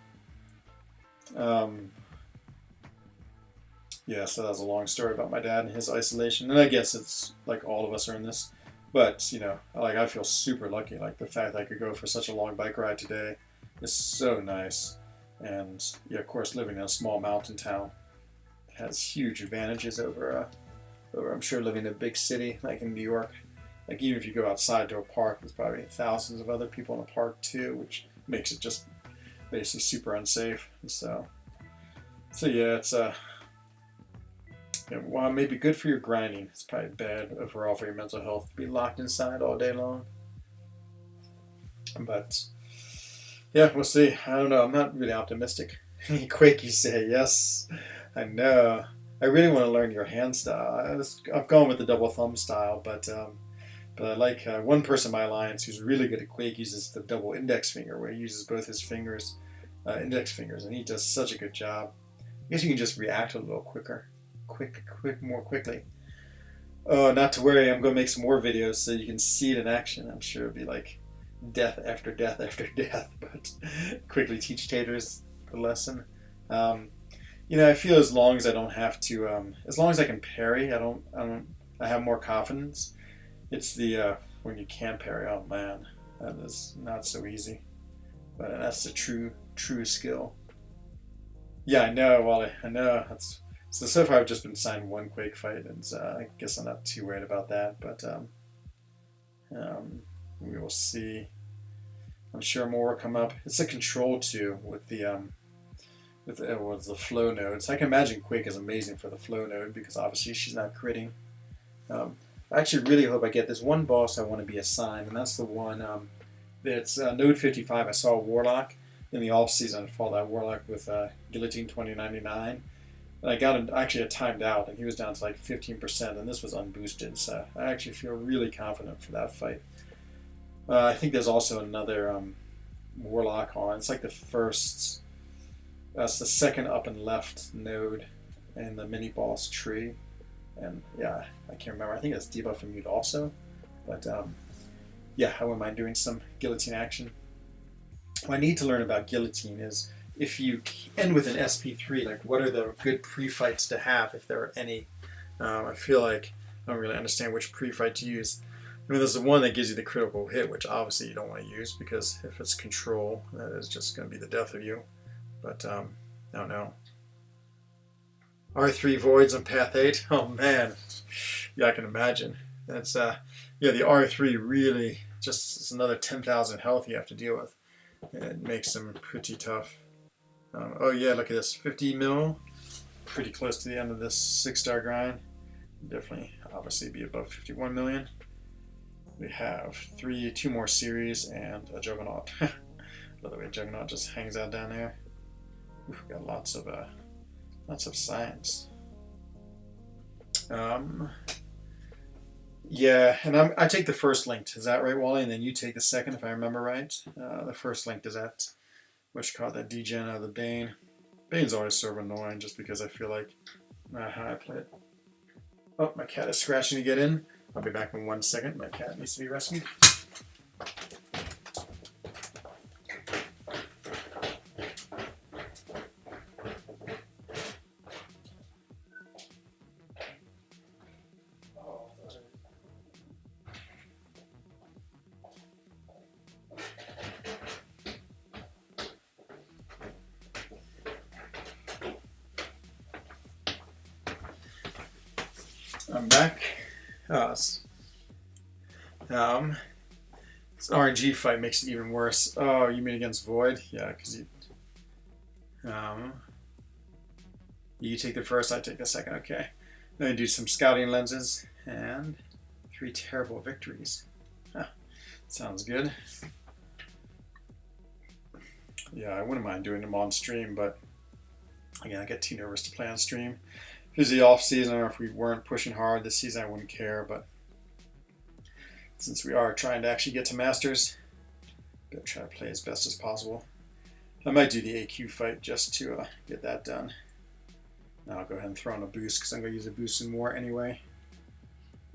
[SPEAKER 1] Yeah, so that was a long story about my dad and his isolation. And I guess it's like all of us are in this. But, I feel super lucky. Like the fact that I could go for such a long bike ride today is so nice. And yeah, of course, living in a small mountain town has huge advantages over I'm sure living in a big city like in New York. Like even if you go outside to a park, there's probably thousands of other people in a park too, which makes it just basically super unsafe. And so yeah, it's while it may be good for your grinding, it's probably bad overall for your mental health to be locked inside all day long. But yeah, we'll see. I don't know. I'm not really optimistic. Quake, you say, yes. I know. I really want to learn your hand style. I've gone with the double thumb style, but I like one person in my alliance who's really good at Quake uses the double index finger, where he uses both his fingers, index fingers, and he does such a good job. I guess you can just react a little more quickly. Oh, not to worry. I'm going to make some more videos so you can see it in action. I'm sure it'll be like death after death after death, but quickly teach taters the lesson. I feel as long as I don't have to, as long as I can parry, I have more confidence. It's the when you can't parry, oh man, that is not so easy. But that's the true skill. Yeah, I know, Wally. I know. So far I've just been assigned one Quake fight, and I guess I'm not too worried about that. But we will see. I'm sure more will come up. It's a control too with the flow nodes. I can imagine Quake is amazing for the flow node because obviously she's not critting. I actually really hope I get this one boss I want to be assigned, and that's the one that's node 55. I saw a Warlock in the off season. I fought that Warlock with Guillotine 2099. And I got him actually a timed out, and he was down to like 15%, and this was unboosted. So I actually feel really confident for that fight. I think there's also another Warlock on. It's like the first. That's the second up and left node in the mini boss tree. And yeah, I can't remember. I think it's debuff and mute also. But yeah, I wouldn't mind doing some guillotine action. What I need to learn about guillotine is if you end with an SP3, like what are the good pre-fights to have if there are any. I feel like I don't really understand which pre-fight to use. I mean, there's the one that gives you the critical hit, which obviously you don't want to use because if it's control, that is just going to be the death of you. But I don't know. R3 voids on path 8. Oh man, yeah, I can imagine. That's yeah, the R3 really just is another 10,000 health you have to deal with. It makes them pretty tough. Oh yeah, look at this, 50 mil, pretty close to the end of this 6-star grind. Definitely, obviously, be above 51 million. We have two more series and a Juggernaut. By the way, Juggernaut just hangs out down there. We've got lots of science. Yeah, and I take the first link. Is that right, Wally? And then you take the second, if I remember right. The first link is that, what you call that, degen of the Bane. Bane's always sort of annoying just because I feel like how I play it. Oh, my cat is scratching to get in. I'll be back in 1 second. My cat needs to be rescued. I'm back. This RNG fight makes it even worse. Oh, you mean against Void? Yeah, because you take the first, I take the second. Okay. Then I do some scouting lenses and 3 terrible victories. Huh. Sounds good. Yeah, I wouldn't mind doing them on stream, but again, I get too nervous to play on stream. If it was the off season, or if we weren't pushing hard this season, I wouldn't care. But since we are trying to actually get to Masters, I'm gonna try to play as best as possible. I might do the AQ fight just to get that done. Now I'll go ahead and throw in a boost because I'm going to use a boost in War anyway.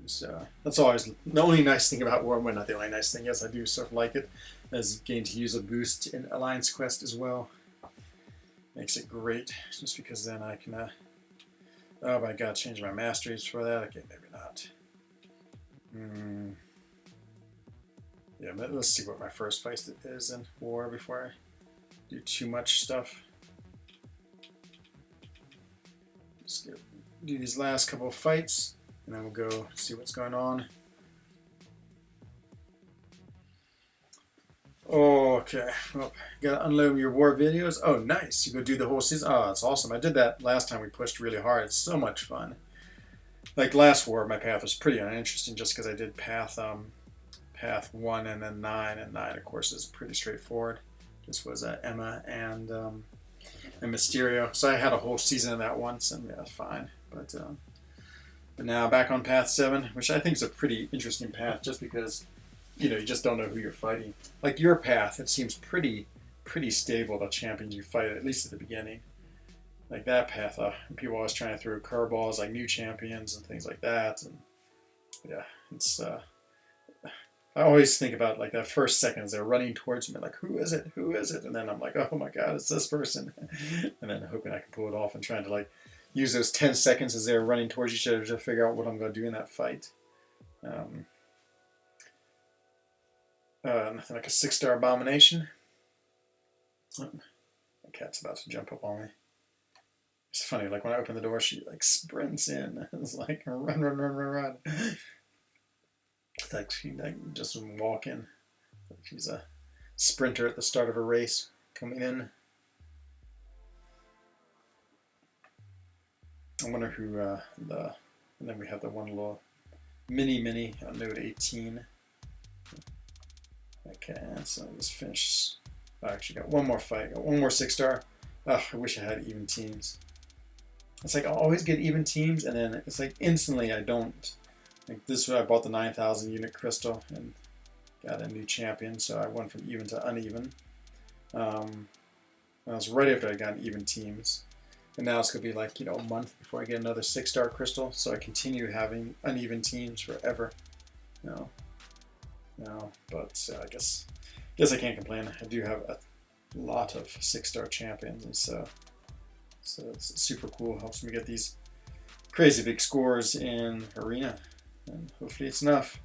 [SPEAKER 1] So that's always the only nice thing about War. Well, not the only nice thing, yes, I do sort of like it, is getting to use a boost in Alliance Quest as well. Makes it great, just because then I can, oh my god, change my masteries for that. Okay, maybe not. Yeah, but let's see what my first fight is in War before I do too much stuff. Just do these last couple of fights, and then we'll go see what's going on. Okay, well, gotta unload your War videos. Oh, nice. You go do the whole season. Oh, that's awesome. I did that last time we pushed really hard. It's so much fun. Like last War, my path was pretty uninteresting just because I did path 1 and then 9, and 9, of course, is pretty straightforward. This was Emma and Mysterio. So I had a whole season of that once, and yeah, fine. But now back on path 7, which I think is a pretty interesting path, just because you just don't know who you're fighting. Like your path, it seems pretty stable. The champions you fight, at least at the beginning. Like that path, people always trying to throw curveballs, like new champions and things like that. And yeah, it's. I always think about like that first seconds they're running towards me, like who is it? Who is it? And then I'm like, oh my god, it's this person. And then hoping I can pull it off and trying to like use those 10 seconds as they're running towards each other to figure out what I'm going to do in that fight. Nothing like a 6-star abomination. Oh, the cat's about to jump up on me. It's funny, like when I open the door, she like sprints in. It's like run, run, run, run, run. It's like she like just walking. Like she's a sprinter at the start of a race coming in. I wonder who and then we have the one little mini on Node 18. Okay, so I just finished. I actually got one more fight, got one more 6-star. Oh, I wish I had even teams. It's like I always get even teams, and then it's like instantly I don't. Like this, I bought the 9,000 unit crystal and got a new champion, so I went from even to uneven. That was right after I got even teams, and now it's gonna be like a month before I get another 6-star crystal. So I continue having uneven teams forever. But I guess I can't complain. I do have a lot of 6-star champions, and so it's super cool. Helps me get these crazy big scores in arena, and hopefully it's enough.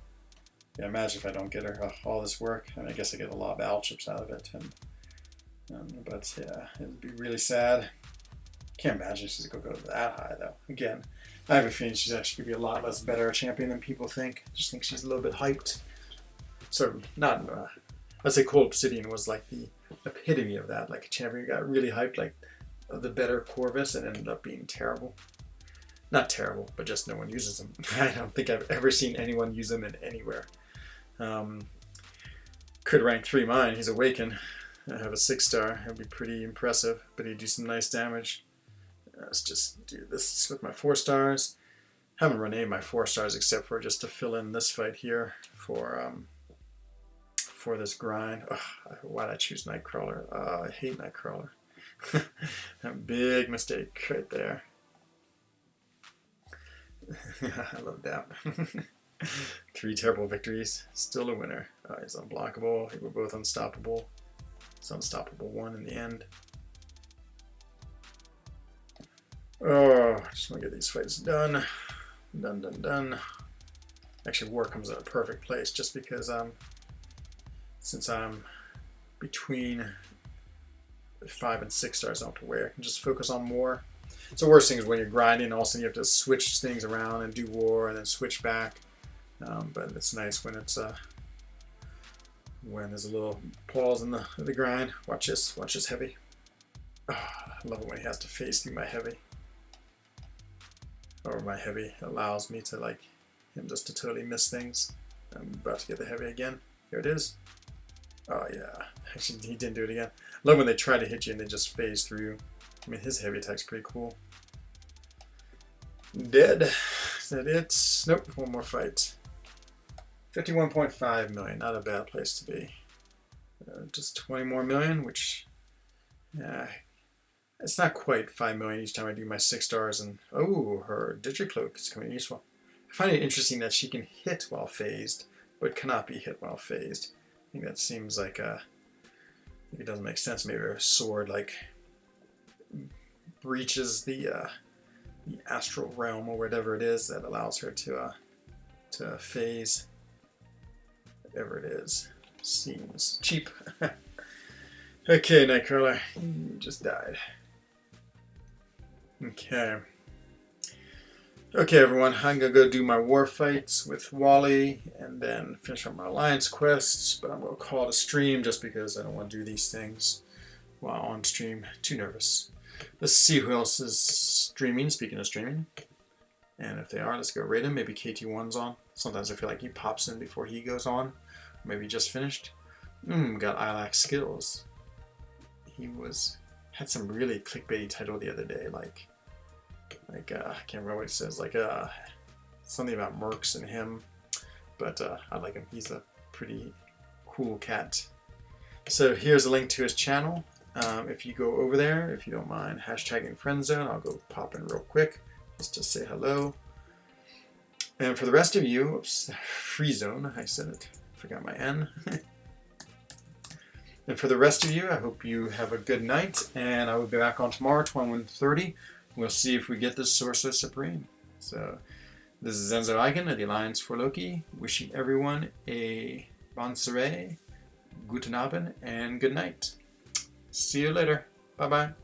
[SPEAKER 1] Yeah, imagine if I don't get her all this work. I mean, I guess I get a lot of battle chips out of it, but yeah, it'd be really sad. Can't imagine she's gonna go that high though. Again, I have a feeling she's actually gonna be a lot less better a champion than people think. I just think she's a little bit hyped. Sort of not. I'd say Cold Obsidian was like the epitome of that. Like a champion got really hyped, like the better Corvus, and ended up being terrible. Not terrible, but just no one uses them. I don't think I've ever seen anyone use them in anywhere. Could rank 3 mine. He's Awaken. I have a 6-star. It'd be pretty impressive, but he'd do some nice damage. Let's just do this with my 4-stars. Haven't run any of my 4-stars except for just to fill in this fight here for this grind. Why'd I choose Nightcrawler? I hate Nightcrawler. A big mistake right there. I love that. 3 terrible victories. Still a winner. He's unblockable. We're both unstoppable. It's unstoppable 1 in the end. Oh, I just want to get these fights done. Done. Actually, war comes in a perfect place just because since I'm between 5 and 6 stars, I don't have to wait. I can just focus on war. So the worst thing is when you're grinding, all of a sudden you have to switch things around and do war and then switch back. But it's nice when it's when there's a little pause in the grind. Watch this heavy. Oh, I love it when he has to phase through my heavy. Or my heavy allows me to like him just to totally miss things. I'm about to get the heavy again. Here it is. Oh yeah, actually he didn't do it again. I love when they try to hit you and they just phase through. I mean, his heavy attack's pretty cool. Dead. Is that it? Nope, one more fight. 51.5 million, not a bad place to be. Just 20 more million, which it's not quite 5 million each time I do my 6 stars. And oh, her Digicloak is coming useful. I find it interesting that she can hit while phased, but cannot be hit while phased. I think that seems like it doesn't make sense. Maybe her sword like breaches the astral realm or whatever it is that allows her to phase. Whatever it is, seems cheap. Okay, Nightcrawler, you just died. Okay, everyone, I'm gonna go do my war fights with Wally and then finish up my alliance quests. But I'm gonna call it a stream just because I don't want to do these things while on stream. Too nervous. Let's see who else is streaming. Speaking of streaming, and if they are, let's go rate him. Maybe KT1's on. Sometimes I feel like he pops in before he goes on. Maybe just finished. Got Ilax skills. He had some really clickbaity title the other day, like I can't remember what it says, like something about Mercs and him. But I like him. He's a pretty cool cat. So here's a link to his channel. If you go over there, if you don't mind hashtagging frENZOne, I'll go pop in real quick just to say hello. And for the rest of you, oops, frENZOne, I said it. Forgot my N. And for the rest of you, I hope you have a good night, and I will be back on tomorrow, 21:30. We'll see if we get this Sorcerer Supreme. So, this is Enzo Eichen of the Alliance for Loki, wishing everyone a bonne soirée, guten Abend, and good night. See you later. Bye-bye.